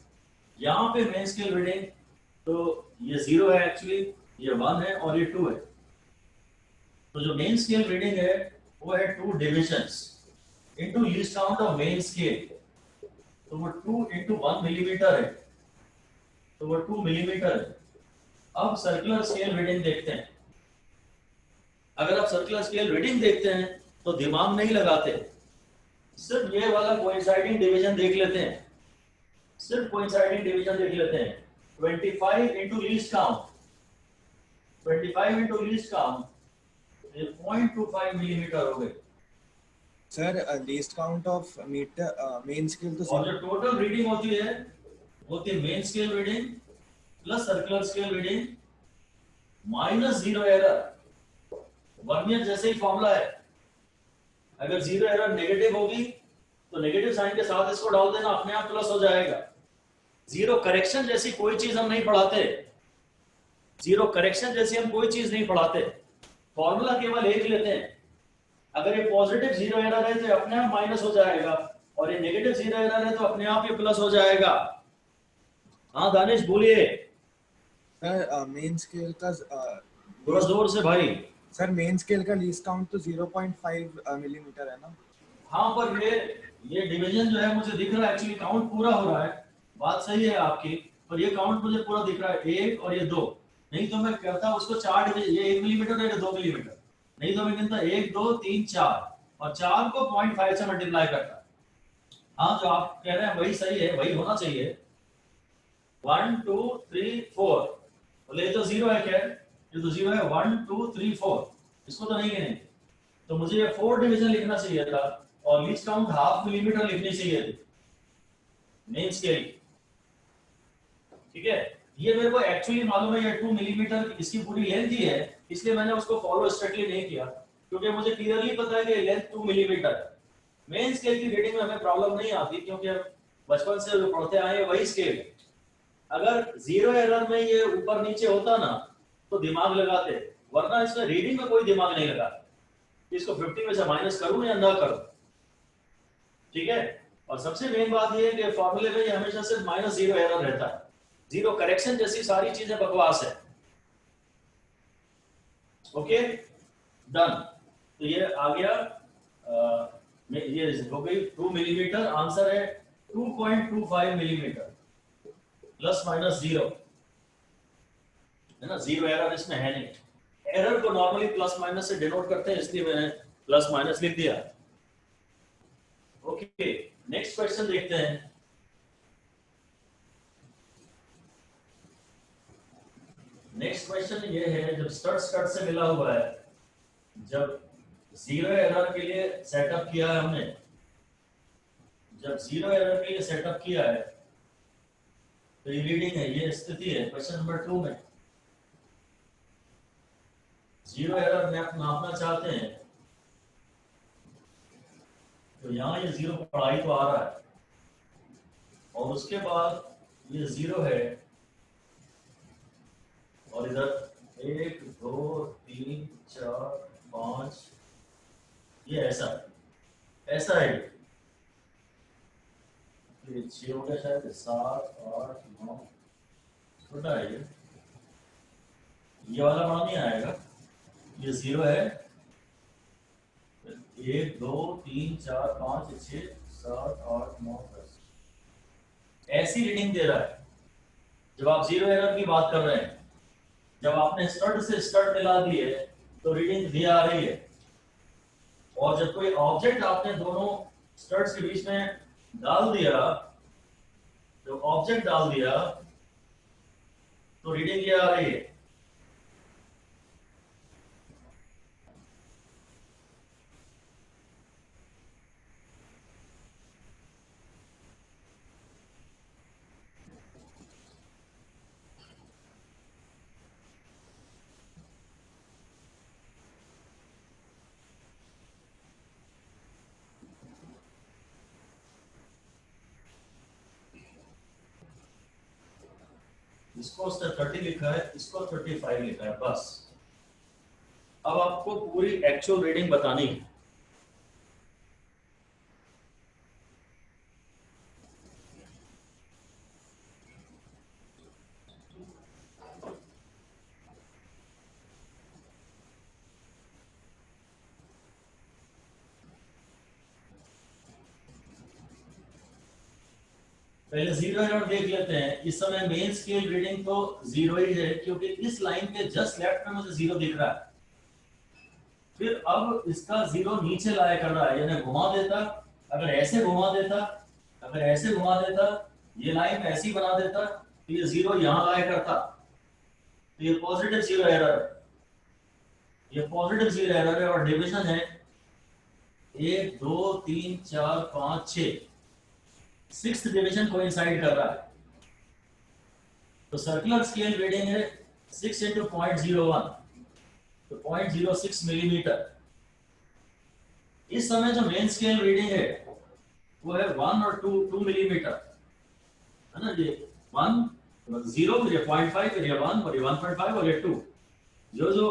यहाँ पे मेन स्केल रीडिंग तो ये जीरो है एक्चुअली, ये 1 है और ये 2 है। तो जो मेन स्केल रीडिंग है वो है 2 divisions into least count of main scale. तो वो 2 into 1 मिलीमीटर है, तो वो 2 मिलीमीटर है। अब सर्कुलर स्केल रीडिंग देखते हैं। अगर आप सर्कुलर स्केल रीडिंग देखते हैं तो दिमाग नहीं लगाते, सिर्फ ये वाला कोइंसाइडिंग डिवीजन देख लेते हैं, सिर्फ कोइंसाइडिंग डिवीजन देख लेते हैं। 25 into least count, 25 into least count ये 0.25 मिलीमीटर हो गए। Sir least count of metre main scale तो और जो टोटल रीडिंग होती है main scale reading plus circular scale reading minus zero error. Vernier जैसे ही फॉर्मूला है, अगर जीरो एरर नेगेटिव होगी तो नेगेटिव साइन के साथ इसको डाल देना, अपने आप प्लस हो जाएगा। जीरो करेक्शन जैसी कोई चीज हम नहीं पढ़ाते, जीरो करेक्शन जैसी हम कोई चीज नहीं पढ़ाते, फॉर्मूला केवल एक लेते हैं। अगर ये पॉजिटिव जीरो एरर है तो ये अपने आप माइनस हो जाएगा, और ये नेगेटिव जीरो एरर है तो अपने आप ये प्लस हो जाएगा। हाँ दानिश बोलिए। सर मेन स्केल का थोड़ा जोर से भाई। सर मेन स्केल का लीस्ट काउंट तो 0.5 मिलीमीटर है ना? हाँ पर ये डिवीजन जो है मुझे दिख रहा है, एक्चुअली काउंट पूरा हो रहा है, बात सही है आपकी, पर ये काउंट मुझे पूरा दिख रहा है, एक और ये दो। नहीं तो मैं कहता उसको चार डिवीजन, ये 1 मिलीमीटर है, 2 मिलीमीटर, नहीं तो मैं कहता 1 2 3 4, और 4 को 0.5 से मल्टीप्लाई करता। हाँ जो आप कह रहे हैं वही सही है, वही होना चाहिए। 1 2 3 4, बोले ये तो जीरो है, खैर ये तो जीरो है। 1 2 3 4, इसको तो नहीं गिनेंगे, तो मुझे ये 4 डिवीजन लिखना चाहिए था, और लीस्ट काउंट हाफ मिलीमीटर लिखनी चाहिए थी मेन स्केल। ठीक है, ये मेरे को एक्चुअली मालूम है ये 2 मिलीमीटर इसकी पूरी लेंथ ही है, इसलिए मैंने उसको फॉलो स्ट्रिक्टली नहीं किया, क्योंकि मुझे क्लियरली पता है कि लेंथ 2 मिलीमीटर है। मेन स्केल की रीडिंग में हमें प्रॉब्लम नहीं आती, क्योंकि हम बचपन से जो पढ़ते आए हैं वही स्केल है। अगर जीरो एरर में ये ऊपर नीचे होता ना तो दिमाग लगाते, वरना इसमें रीडिंग में कोई दिमाग नहीं लगा, इसको 50 में से माइनस करूं या ना करूं। ठीक है, और सबसे मेन बात ये है कि फॉर्मूले में ये हमेशा सिर्फ माइनस जीरो एरर रहता है, जीरो करेक्शन जैसी सारी चीजें बकवास है। ओके डन, तो ये आ गया, ये हो गई 2 मिलीमीटर, आंसर है 2.25 मिलीमीटर, प्लस माइनस जीरो है ना, जीरो एरर इसमें है नहीं। एरर को नॉर्मली प्लस माइनस से डिनोट करते हैं, इसलिए मैंने प्लस माइनस लिख दिया। ओके नेक्स्ट क्वेश्चन देखते हैं। नेक्स्ट क्वेश्चन ये है, जब स्टड से मिला हुआ है, जब जीरो एरर के लिए सेटअप किया है हमने, जब जीरो एरर के लिए सेटअप किया है तो ये रीडिंग है, ये स्थिति है क्वेश्चन नंबर 2 में। जीरो एरर नापना चाहते हैं तो यहाँ ये जीरो पढ़ाई तो आ रहा है, और उसके बाद ये जीरो है, और इधर 1 2 3 4 5, ये ऐसा है, ये 6 हो गया शायद, 7 8 9, छोटा है ये वाला मान नहीं आएगा, ये जीरो है, 1 2 3 4 5 6 7 8 9 10, ऐसी रीडिंग दे रहा है। जब आप जीरो एरर की बात कर रहे हैं, जब आपने स्टड से स्टड मिला दिए तो रीडिंग दी आ रही है, और जब कोई ऑब्जेक्ट आपने दोनों स्टड्स के बीच में डाल दिया, जब ऑब्जेक्ट डाल दिया तो रीडिंग ये आ रही है। इसको उसने 30 लिखा है, इसको 35 लिखा है, बस। अब आपको पूरी एक्चुअल रीडिंग बतानी है। पहले जीरो एरर देख लेते हैं। इस समय मेन स्केल रीडिंग तो जीरो ही है, क्योंकि इस लाइन के जस्ट लेफ्ट में मुझे जीरो दिख रहा है। फिर अब इसका जीरो नीचे लाया कर रहा है, यानी घुमा देता अगर ऐसे घुमा देता, अगर ऐसे घुमा देता, ये लाइन ऐसी बना देता तो ये जीरो यहां लाया करता, तो ये पॉजिटिव जीरो एरर है, ये पॉजिटिव जीरो एरर है। और डिवीजन है 1 2 3 4 5 6, सिक्स्थ डिवीजन कोइंसाइड कर रहा है। तो सर्कुलर स्केल रीडिंग है 6 into 0.01, तो 0.06 मिलीमीटर। इस समय जो मेन स्केल रीडिंग है वो है 1 और 2 मिलीमीटर, है ना। ये 1 0, फिर ये 0.5, फिर ये 1 और ये 1.5 और ये 2। जो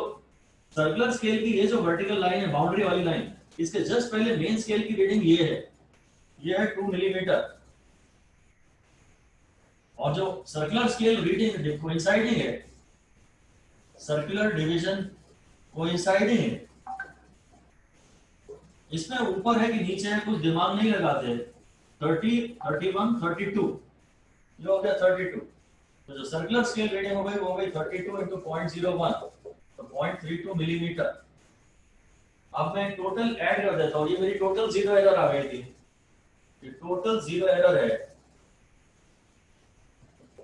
सर्कुलर स्केल की ये जो वर्टिकल लाइन है, बाउंड्री वाली लाइन, इसके जस्ट पहले मेन स्केल की रीडिंग ये है, ये है 2 मिलीमीटर। और जो सर्कुलर स्केल रीडिंग कोइंसाइडिंग है, सर्कुलर डिवीजन कोइंसाइडिंग है, इसमें ऊपर है कि नीचे है कुछ दिमाग नहीं लगाते। 30 31 32, जो हो गया 32। तो जो सर्कुलर स्केल रीडिंग हो गई वो हो गई 32 into 0.01, तो 0.32 मिलीमीटर। अब मैं टोटल ऐड कर देता हूँ, ये मेरी टोटल जीरो एरर आ गई थी, ये टोटल जीरो एरर है,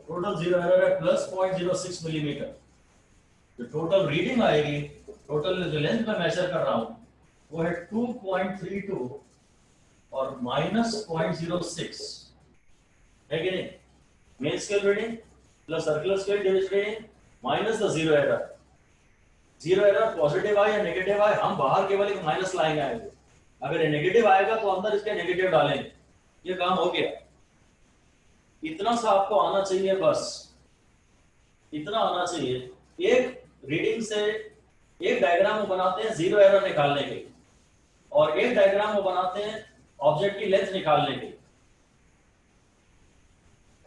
टोटल जीरो एरर है प्लस 0.06 मिलीमीटर। जो टोटल रीडिंग आएगी, टोटल जो लेंथ में मेजर कर रहा हूं वो है 2.32 और माइनस 0.06, है कि नहीं। Main scale reading plus circular scale reading minus the zero error. Zero error positive आए या नेगेटिव आए, हम बाहर केवल एक माइनस लाएंगे आएंगे। अगर ये नेगेटिव आएगा तो अंदर इसके नेगेटिव डालेंगे, ये काम हो गया। इतना सा आपको आना चाहिए, बस इतना आना चाहिए। एक रीडिंग से एक डायग्राम वो बनाते हैं जीरो एरर निकालने के लिए, और एक डायग्राम वो बनाते हैं ऑब्जेक्ट की लेंथ निकालने के लिए,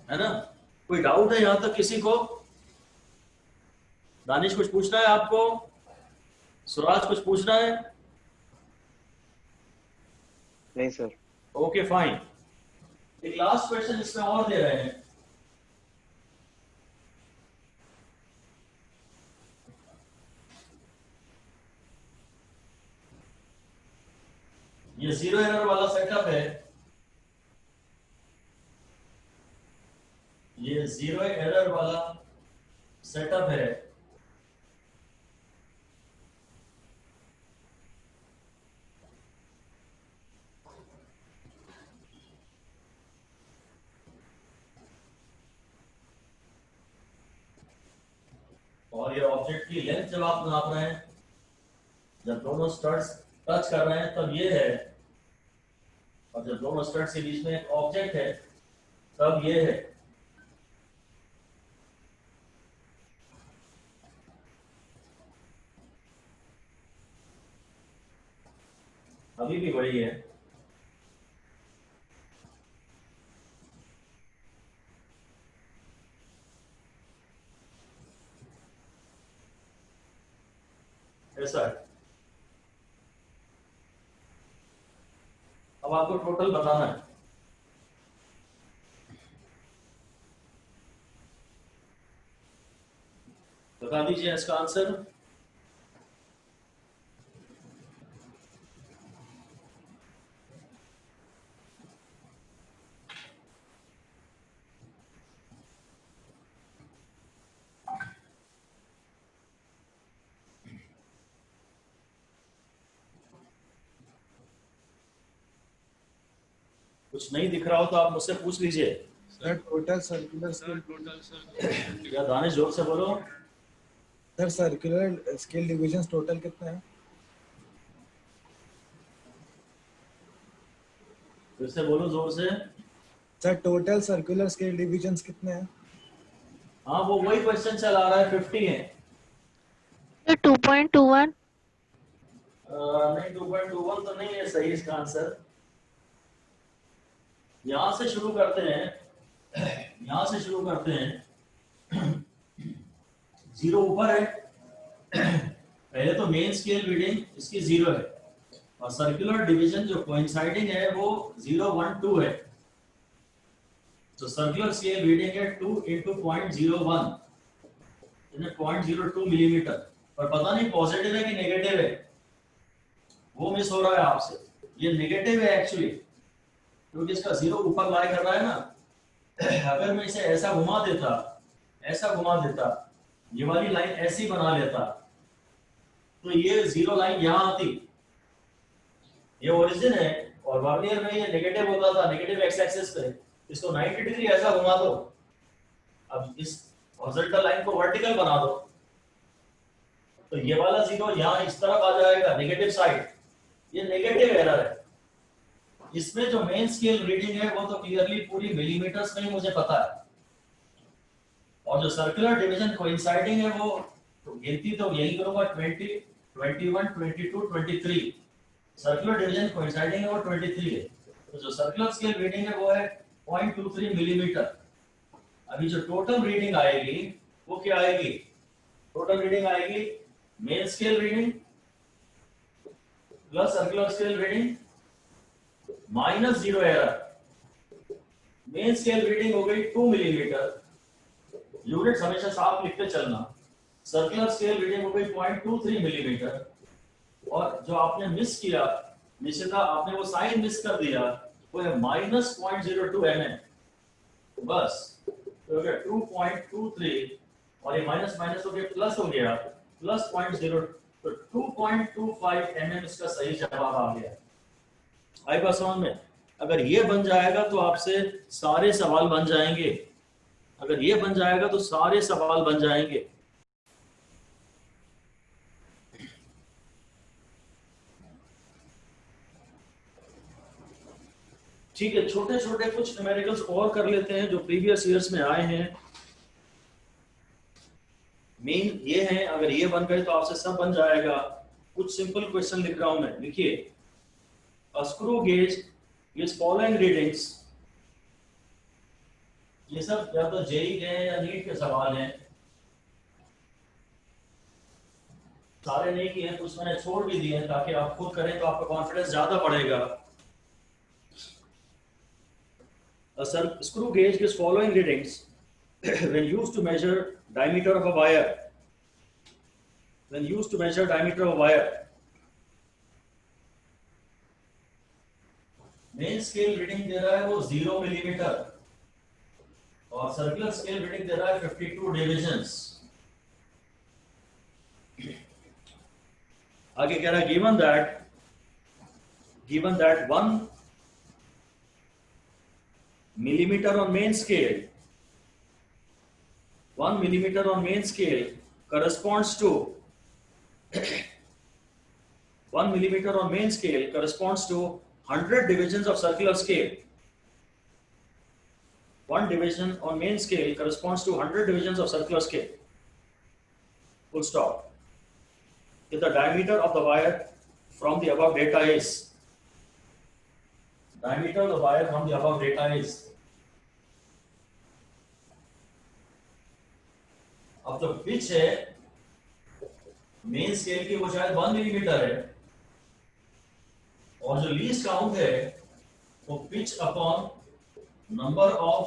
है ना। कोई डाउट है यहां तक किसी को? दानिश कुछ पूछना है आपको? सुराज कुछ पूछना है? नहीं सर। Okay fine. एक लास्ट क्वेश्चन इसमें और दे रहे हैं। ये जीरो एरर वाला सेटअप है, ये जीरो एरर वाला सेटअप है। और ये ऑब्जेक्ट की लेंथ जब आप नाप रहे हैं, जब दोनों स्टड्स टच कर रहे हैं तब ये है, और जब दोनों स्टड्स के बीच में एक ऑब्जेक्ट है तब ये है। अभी भी वही है। ऐसा है। अब आपको टोटल बताना है। बता दीजिए इसका आंसर। कुछ नहीं दिख रहा हो तो आप मुझसे पूछ लीजिए। सर टोटल सर्कुलर स्केल, या दानिश जोर से बोलो। Sir circular scale division total कितने हैं? फिर से बोलो जोर से। Sir total circular scale divisions कितने हैं? हाँ वो वही क्वेश्चन चला रहा है, 50 है। 2.21। नहीं 2.21 तो नहीं है सही इसका आंसर। यहां से शुरू करते हैं, यहां से शुरू करते हैं। जीरो ऊपर है, पहले तो मेन स्केल रीडिंग इसकी जीरो है, और सर्कुलर डिवीजन जो कोइंसाइडिंग है वो 0 1 2 है। तो सर्कुलर स्केल रीडिंग है 2 into 0.01, 0.02 मिलीमीटर। पर पता नहीं पॉजिटिव है कि नेगेटिव है, वो मिस हो रहा है आपसे। ये नेगेटिव है एक्चुअली, क्योंकि इसका जीरो ऊपर लाई कर रहा है ना। अगर मैं इसे ऐसा घुमा देता, ऐसा घुमा देता, ये वाली लाइन ऐसी बना लेता, तो ये जीरो लाइन यहाँ आती, ये ओरिजिन है, और वर्नियर में ये नेगेटिव होता था, नेगेटिव एक्स एक्सिस पे। इसको 90 डिग्री ऐसा घुमा दो, अब इस हॉरिजॉन्टल लाइन को वर्टिकल बना दो, तो ये वाला जीरो यहाँ इस तरफ आ जाएगा, नेगेटिव साइड। ये नेगेटिव एरर है। इसमें जो मेन स्केल रीडिंग है वो तो क्लियरली पूरी मिलीमीटर्स में ही मुझे पता है, और जो सर्कुलर डिवीजन कोइंसाइडिंग है वो तो गिनती तो यही करूंगा 20, 21, 22, 23। सर्कुलर डिवीजन कोइंसाइडिंग है वो 23 है, तो जो सर्कुलर स्केल रीडिंग है वो है 0.23 मिलीमीटर। अभी जो टोटल रीडिंग आएगी वो क्या आएगी? टोटल रीडिंग आएगी main scale reading plus circular scale reading minus zero error. Main scale reading हो गई 2 मिलीमीटर, यूनिट्स हमेशा साफ लिखते चलना। सर्कुलर स्केल रीडिंग हो गई 0.23 मिलीमीटर, और जो आपने मिस किया निशिता, आपने वो साइन मिस कर दिया, वो है -0.02 mm। बस तो हो गया 2.23, और ये माइनस माइनस हो गया प्लस, हो गया प्लस 0.0, तो 2.25 mm इसका सही जवाब आ गया। आई बात समझ में? अगर ये बन जाएगा तो आपसे सारे सवाल बन जाएंगे, अगर ये बन जाएगा तो सारे सवाल बन जाएंगे। ठीक है, छोटे छोटे कुछ न्यूमेरिकल्स और कर लेते हैं जो प्रीवियस ईयर्स में आए हैं। मेन ये है, अगर ये बन गए तो आपसे सब बन जाएगा। कुछ सिंपल क्वेश्चन लिख रहा हूं मैं, लिखिए। A screw gauge is following readings. ये सब या तो जेई के या नीट के सवाल हैं, सारे नहीं किए हैं, कुछ मैंने छोड़ भी दिए हैं ताकि आप खुद करें तो आपका कॉन्फिडेंस ज्यादा बढ़ेगा। A screw gauge gives following readings when used to measure diameter of a wire. When used to measure diameter of a wire, main scale reading दे रहा है वो 0 मिलीमीटर, और सर्कुलर स्केल रीडिंग दे रहा है 52 डिविजन्स। आगे कह रहा है given that 1 millimeter on main scale, 1 millimeter on main scale corresponds to 1 millimeter on main scale corresponds to 100 divisions of circular scale. 1 division on main scale corresponds to 100 divisions of circular scale. Full stop. If the diameter of the wire from the above data is, diameter of the wire from the above data is, अब जो pitch है main scale की वो शायद 1 millimetre है, और जो least count है वो pitch upon number of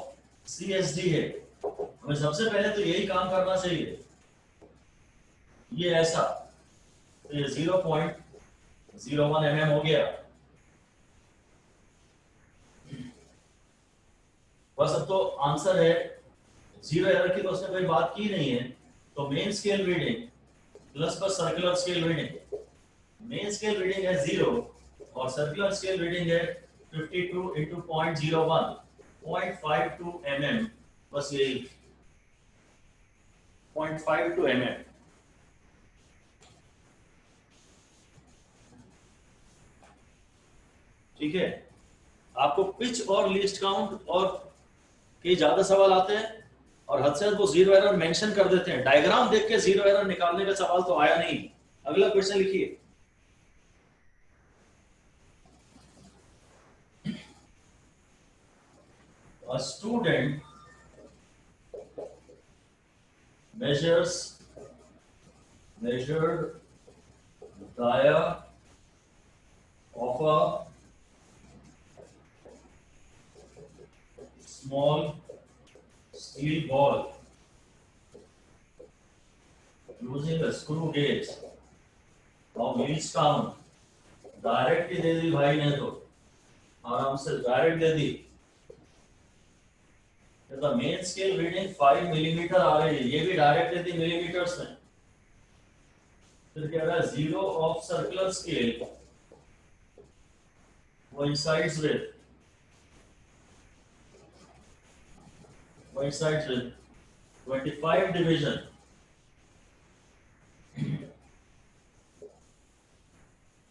CSD है। हमें सबसे पहले तो यही काम करना चाहिए। ये ऐसा, तो ये 0.01 mm हो गया। बस अब तो आंसर है, जीरो एरर की तो उसने कोई बात की नहीं है, तो मेन स्केल रीडिंग प्लस बस circular scale reading. Main scale reading है 0 और सर्कुलर स्केल रीडिंग है 52 into 0.01, 0.52 mm। बस यही 0.52 mm। ठीक है, आपको पिच और लीस्ट काउंट और के ज्यादा सवाल आते हैं, और हद से वो जीरो एरर मेंशन कर देते हैं। डायग्राम देख के जीरो एरर निकालने का सवाल तो आया नहीं। अगला क्वेश्चन लिखिए। A student measured dia of a small steel ball using a screw gauge of least count। Direct ही दे दी भाई ने तो, आराम से डायरेक्ट दे दी। The main scale reading 5 millimetre आ रही है, ये भी डायरेक्ट दे दी मिलीमीटर्स में। फिर कह रहा है zero of circular scale coincides with 25 division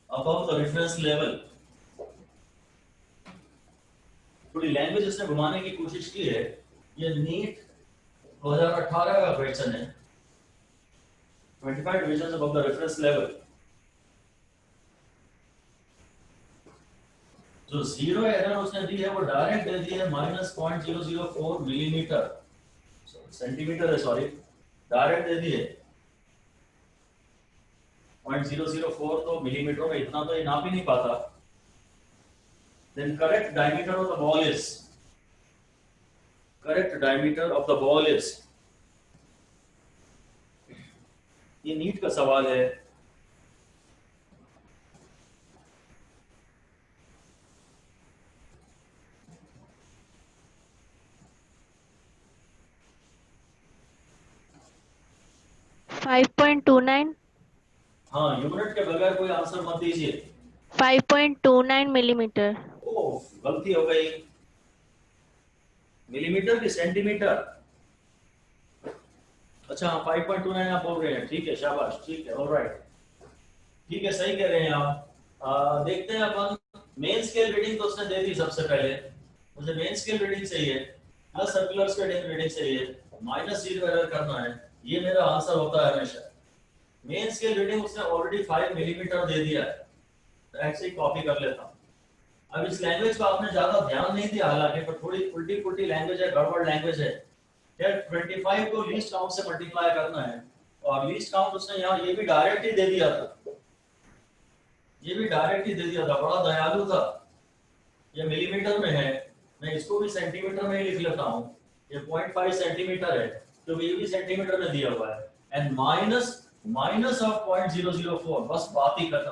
above the reference level। थोड़ी लैंग्वेज इसने घुमाने की कोशिश की है। ये नीट 2018 का क्वेश्चन है। 25 divisions above the reference level। जो जीरो एरर उसने दी है वो डायरेक्ट दे दी है -0.004 मिलीमीटर सेंटीमीटर है, सॉरी, डायरेक्ट दे दी है। 0.004 तो मिलीमीटर में इतना तो ये नाप ही नहीं पाता। Then correct diameter of the ball is, correct diameter of the ball is, ये नीट का सवाल है। फाइव 5.29 हाँ, यूनिट के बगैर कोई आंसर मत दीजिए। 5.29 मिलीमीटर। ओह, गलती हो गई। मिलीमीटर की सेंटीमीटर। अच्छा, 5.29 आप बोल रहे हैं, ठीक है, शाबाश, ठीक है, ऑलराइट, ठीक है, सही कह रहे हैं आप। देखते हैं अपन। मेन स्केल रीडिंग तो उसने दे दी सबसे पहले, मुझे मेन स्केल रीडिंग चाहिए प्लस सर्कुलर स्केल रीडिंग चाहिए, -0 एरर करना है, ये मेरा आंसर होता है हमेशा। मेन स्केल रीडिंग उसने ऑलरेडी 5 मिलीमीटर दे दिया है, तो ऐसे ही कॉपी कर लेता हूँ। अब इस लैंग्वेज को आपने ज्यादा ध्यान नहीं दिया हालांकि, पर थोड़ी उल्टी पुल्टी लैंग्वेज है, गड़बड़ लैंग्वेज है। यार 25 को लीस्ट काउंट से मल्टीप्लाई करना है, और लीस्ट काउंट उसने यहाँ ये भी डायरेक्ट ही दे दिया था, ये भी डायरेक्ट ही दे दिया था, बड़ा दयालु था। ये मिलीमीटर में है, मैं इसको भी सेंटीमीटर में ही लिख लेता हूँ। ये 0.5 सेंटीमीटर है, क्योंकि ये भी सेंटीमीटर में दिया हुआ है। एंड माइनस ऑफ 0.004, बस बात ही खत्म।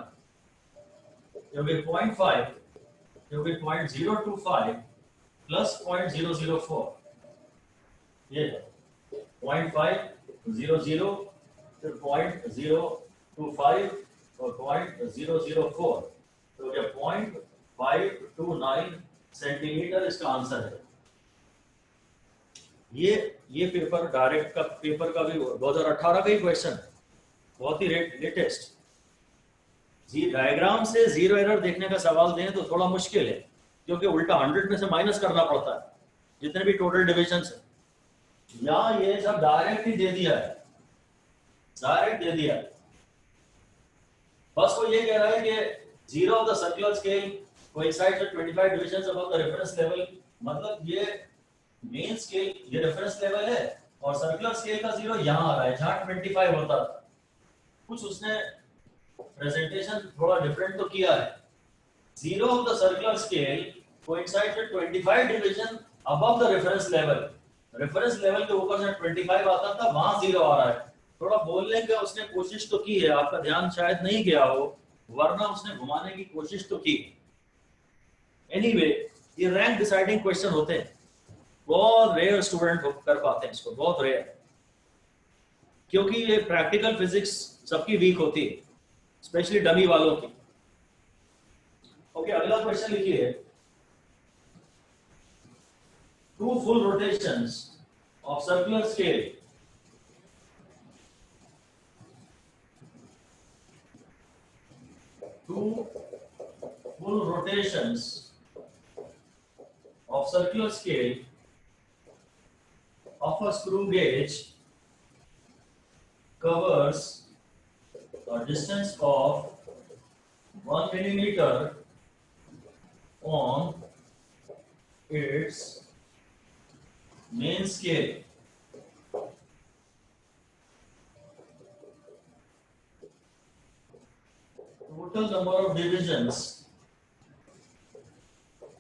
क्योंकि 0.5, क्योंकि 0.025 प्लस 0.004, ये 0.5, 00, फिर 0.025 और 0.004, तो ये 0.529 सेंटीमीटर इसका आंसर है। ये पेपर डायरेक्ट का पेपर का भी 2018 का ही क्वेश्चन, बहुत ही लेटेस्ट। जी, डायग्राम से जीरो एरर देखने का सवाल दें तो थोड़ा मुश्किल है, क्योंकि उल्टा 100 में से माइनस करना पड़ता है जितने भी टोटल डिविजन है। या ये सब डायरेक्ट ही दे दिया है, डायरेक्ट दे दिया है। बस वो ये कह रहा है कि zero of the circular scale coincides with 25 divisions above the reference level. मतलब ये मेन स्केल, ये रेफरेंस लेवल है, और सर्कुलर स्केल का जीरो यहाँ आ रहा है जहाँ 25 होता था। कुछ उसने प्रेजेंटेशन थोड़ा डिफरेंट तो किया है। Zero of the circular scale coincides with 25 division above the reference level. Reference level के ऊपर से 25 आता था, वहां जीरो आ रहा है। थोड़ा बोलने का उसने कोशिश तो की है, आपका ध्यान शायद नहीं गया हो, वरना उसने घुमाने की कोशिश तो की। एनीवे, ये रैंक डिसाइडिंग क्वेश्चन होते हैं, बहुत रेयर स्टूडेंट कर पाते हैं इसको, बहुत रेयर, क्योंकि ये प्रैक्टिकल फिजिक्स सबकी वीक होती है, स्पेशली डमी वालों की। ओके, अगला क्वेश्चन लिखिए। Two full rotations of circular scale two full rotations of circular scale of a screw gauge covers a distance of 1 millimeter on its main scale. Total number of divisions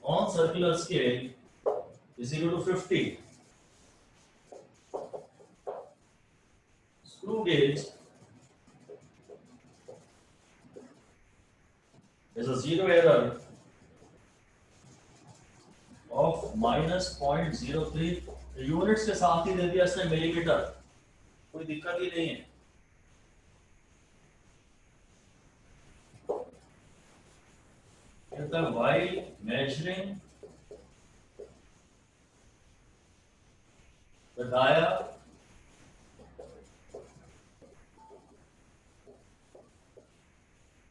on circular scale is equal to 50. Screw gauge is a zero error of -0.03, units के साथ ही दे दिया इसने millimetre, कोई दिक्कत ही नहीं है। while measuring the dia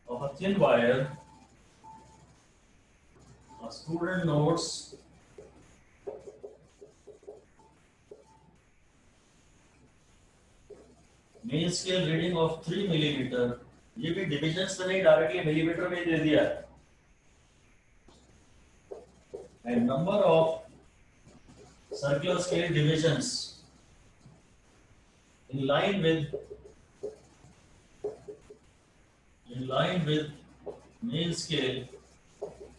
of a thin wire, a student notes main scale reading of 3 millimetre, ये भी डिविजन्स में नहीं, डायरेक्टली मिलीमीटर में ही दे दिया है। And number of circular scale divisions in line with main scale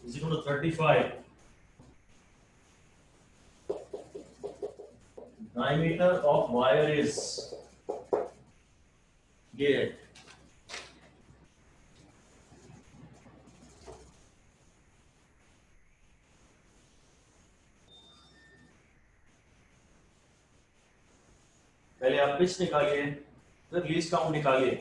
is equal to 35. Diameter of wire is ये पहले आप पिच निकालिए, फिर लीस्ट काउंट निकालिए।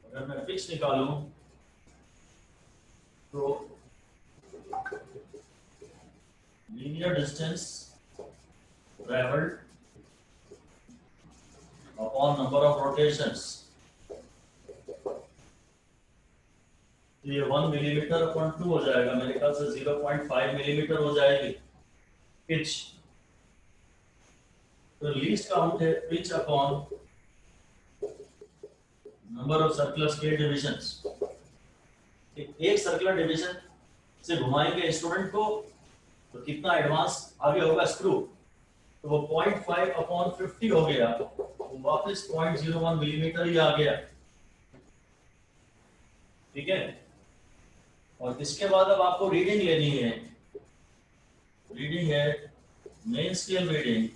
अगर मैं पिच निकालूं तो linear distance traveled upon number of rotations, तो ये 1 मिलीमीटर अपॉन 2 हो जाएगा, मेरे ख्याल से 0.5 मिलीमीटर हो जाएगी पिच। तो लीस्ट काउंट है pitch upon number of circular scale divisions. एक सर्कुलर डिवीजन से घुमाएंगे स्टूडेंट को तो कितना एडवांस आगे होगा स्क्रू, तो वो 0.5 अपॉन 50 हो गया, वो वापस 0.01 मिलीमीटर ही आ गया। ठीक है, और इसके बाद अब आपको रीडिंग लेनी है। रीडिंग है main scale reading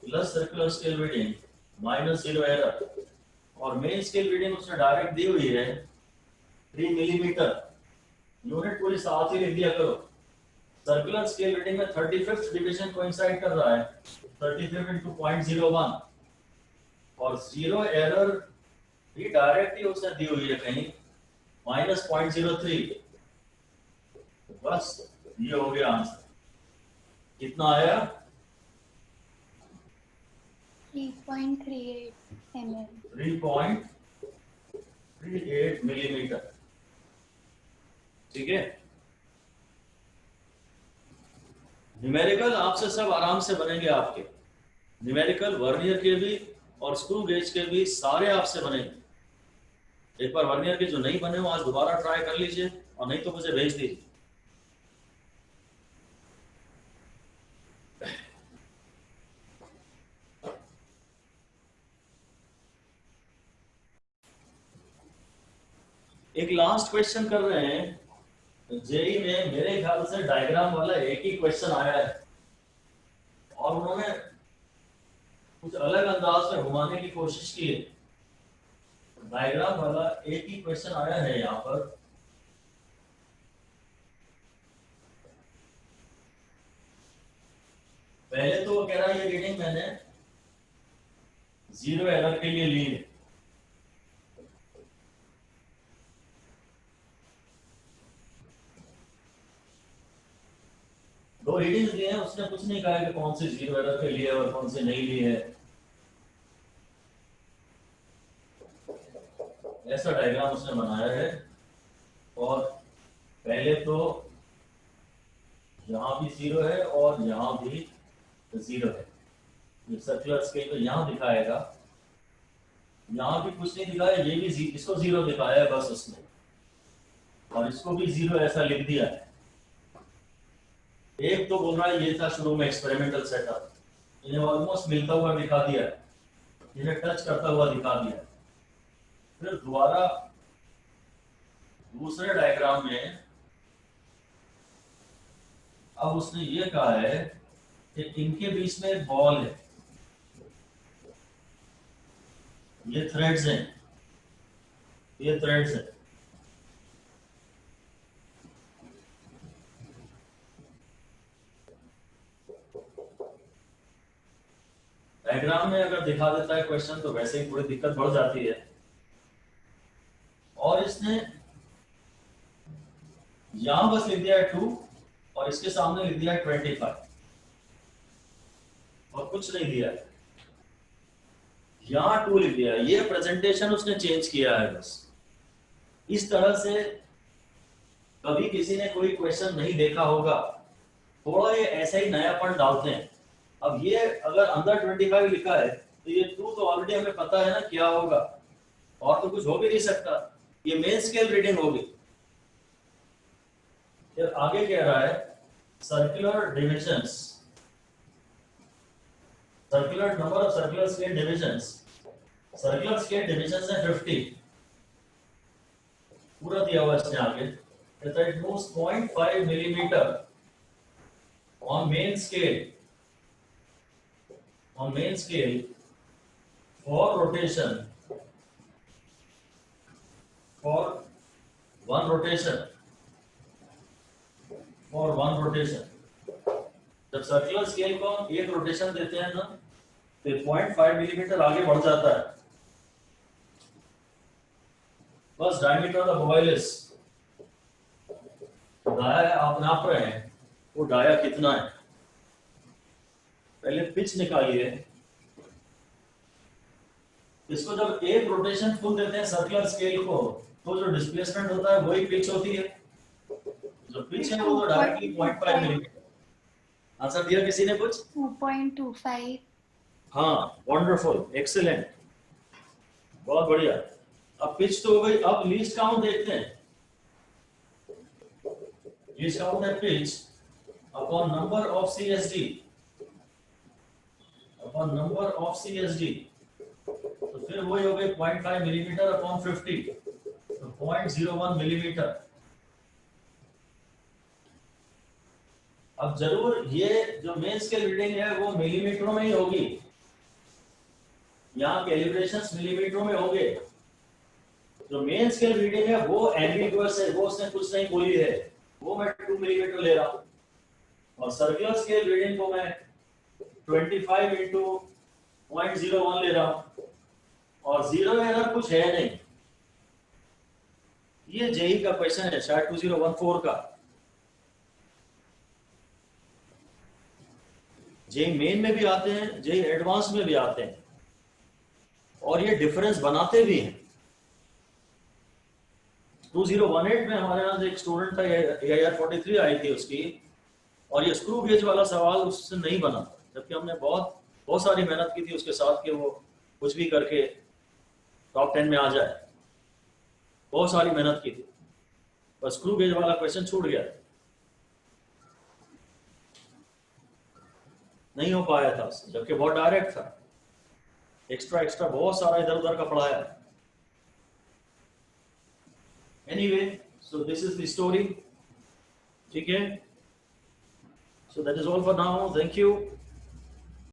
plus circular scale reading minus 0 error, और मेन स्केल रीडिंग उसने डायरेक्ट दी हुई है 3 मिलीमीटर, यूनिट पूरी साथ ही लिख दिया करो। सर्कुलर स्केल रीडिंग में 35th डिवीजन कोइंसाइड कर रहा है, 35 into 0.01, और 0 एरर भी डायरेक्ट ही उसने दी हुई है कहीं -0.03। बस ये हो गया आंसर। कितना आया? 3.38 mm। 3.38 मिलीमीटर। ठीक है, न्यूमेरिकल आपसे सब आराम से बनेंगे आपके। न्यूमेरिकल वर्नियर के भी और स्क्रू गेज के भी सारे आपसे बनेंगे। एक बार वर्नियर के जो नहीं बने हो आज दोबारा ट्राई कर लीजिए, और नहीं तो मुझे भेज दीजिए। एक लास्ट क्वेश्चन कर रहे हैं। जेई में मेरे ख्याल से डायग्राम वाला एक ही क्वेश्चन आया है, और उन्होंने कुछ अलग अंदाज में घुमाने की कोशिश की है। डायग्राम वाला एक ही क्वेश्चन आया है यहाँ पर। पहले तो वो कह रहा है ये रीडिंग मैंने 0 एरर के लिए ली है। दो रीडिंग्स दिए हैं, उसने कुछ नहीं कहा कि कौन सी 0 एरर के लिए और कौन सी नहीं ली है। ऐसा डायग्राम उसने बनाया है, और पहले तो यहाँ भी 0 है और यहाँ भी 0 है। ये सर्कुलर स्केल तो यहाँ दिखाएगा, यहाँ भी कुछ नहीं दिखाया, ये भी इसको 0 दिखाया है बस उसने, और इसको भी 0 ऐसा लिख दिया है। एक तो बोल रहा है ये था शुरू में एक्सपेरिमेंटल सेटअप, इन्हें ऑलमोस्ट मिलता हुआ दिखा दिया, इन्हें टच करता हुआ दिखा दिया। फिर दोबारा दूसरे डायग्राम में अब उसने ये कहा है कि इनके बीच में एक बॉल है, ये थ्रेड्स हैं, ये थ्रेड्स हैं। डायग्राम में अगर दिखा देता है क्वेश्चन तो वैसे ही थोड़ी दिक्कत बढ़ जाती है। और इसने यहां बस लिख दिया है 2 और इसके सामने लिख दिया है 25 और कुछ नहीं दिया है। यहां 2 लिख दिया है। ये प्रेजेंटेशन उसने चेंज किया है बस। इस तरह से कभी किसी ने कोई क्वेश्चन नहीं देखा होगा, थोड़ा ये ऐसा ही नयापन डालते हैं। अब ये अगर अंदर 25 लिखा है तो ये 2 तो ऑलरेडी हमें पता है ना क्या होगा, और तो कुछ हो भी नहीं सकता। ये मेन स्केल रीडिंग होगी। फिर आगे कह रहा है circular divisions, circular number of circular scale divisions. Circular scale divisions है 50। पूरा दिया हुआ इसने आगे, कहता है it moves 0.5 millimetre on main scale for rotation, for one rotation, जब सर्कुलर स्केल को हम एक रोटेशन देते हैं ना तो 0.5 मिलीमीटर आगे बढ़ जाता है। बस डायमीटर ऑफ द मोबाइलिस डाया आप नाप रहे हैं, वो डाया कितना है। पहले पिच निकालिए। इसको जब एक रोटेशन फुल देते हैं सर्कुलर स्केल को तो जो डिस्प्लेसमेंट होता है वही पिच होती है। जो पिच है वो तो डायरेक्टली 0.5 मिलीमीटर। आंसर दिया किसी ने कुछ? 2.25। हाँ, वंडरफुल, एक्सीलेंट, बहुत बढ़िया। अब पिच तो हो गई। अब लीस्ट काउंट देखते हैं। लीस्ट काउंट है pitch upon number of CSD, upon number of CSD। तो फिर वही हो गई 0.5 मिलीमीटर अपॉन 50, तो 0.01 मिलीमीटर। अब जरूर ये जो मेन स्केल रीडिंग है वो मिलीमीटरों में ही होगी। यहाँ कैलिब्रेशंस मिलीमीटरों में होंगे। जो मेन स्केल रीडिंग है वो एम्बिगुअस है, वो उसने कुछ नहीं बोली है, वो मैं 2 मिलीमीटर ले रहा हूँ। और सर्कुलर स्केल रीडिंग को मैं 25 इंटू 0.01 ले रहा हूँ। और जीरो एरर कुछ है नहीं। ये जेई का क्वेश्चन है, शायद 2014 का। जेई मेन में भी आते हैं, जेई एडवांस में भी आते हैं, और ये डिफरेंस बनाते भी हैं। 2018 में हमारे यहाँ एक स्टूडेंट था, AIR 43 आई थी उसकी, और ये स्क्रू गेज वाला सवाल उससे नहीं बना, जबकि हमने बहुत सारी मेहनत की थी उसके साथ कि वो कुछ भी करके टॉप 10 में आ जाए। बहुत सारी मेहनत की थी, पर स्क्रू गेज वाला क्वेश्चन छूट गया, नहीं हो पाया था उससे, जबकि बहुत डायरेक्ट था। एक्स्ट्रा बहुत सारा इधर उधर का पढ़ाया। Anyway, so this is the story. ठीक है, so that is all for now. Thank you.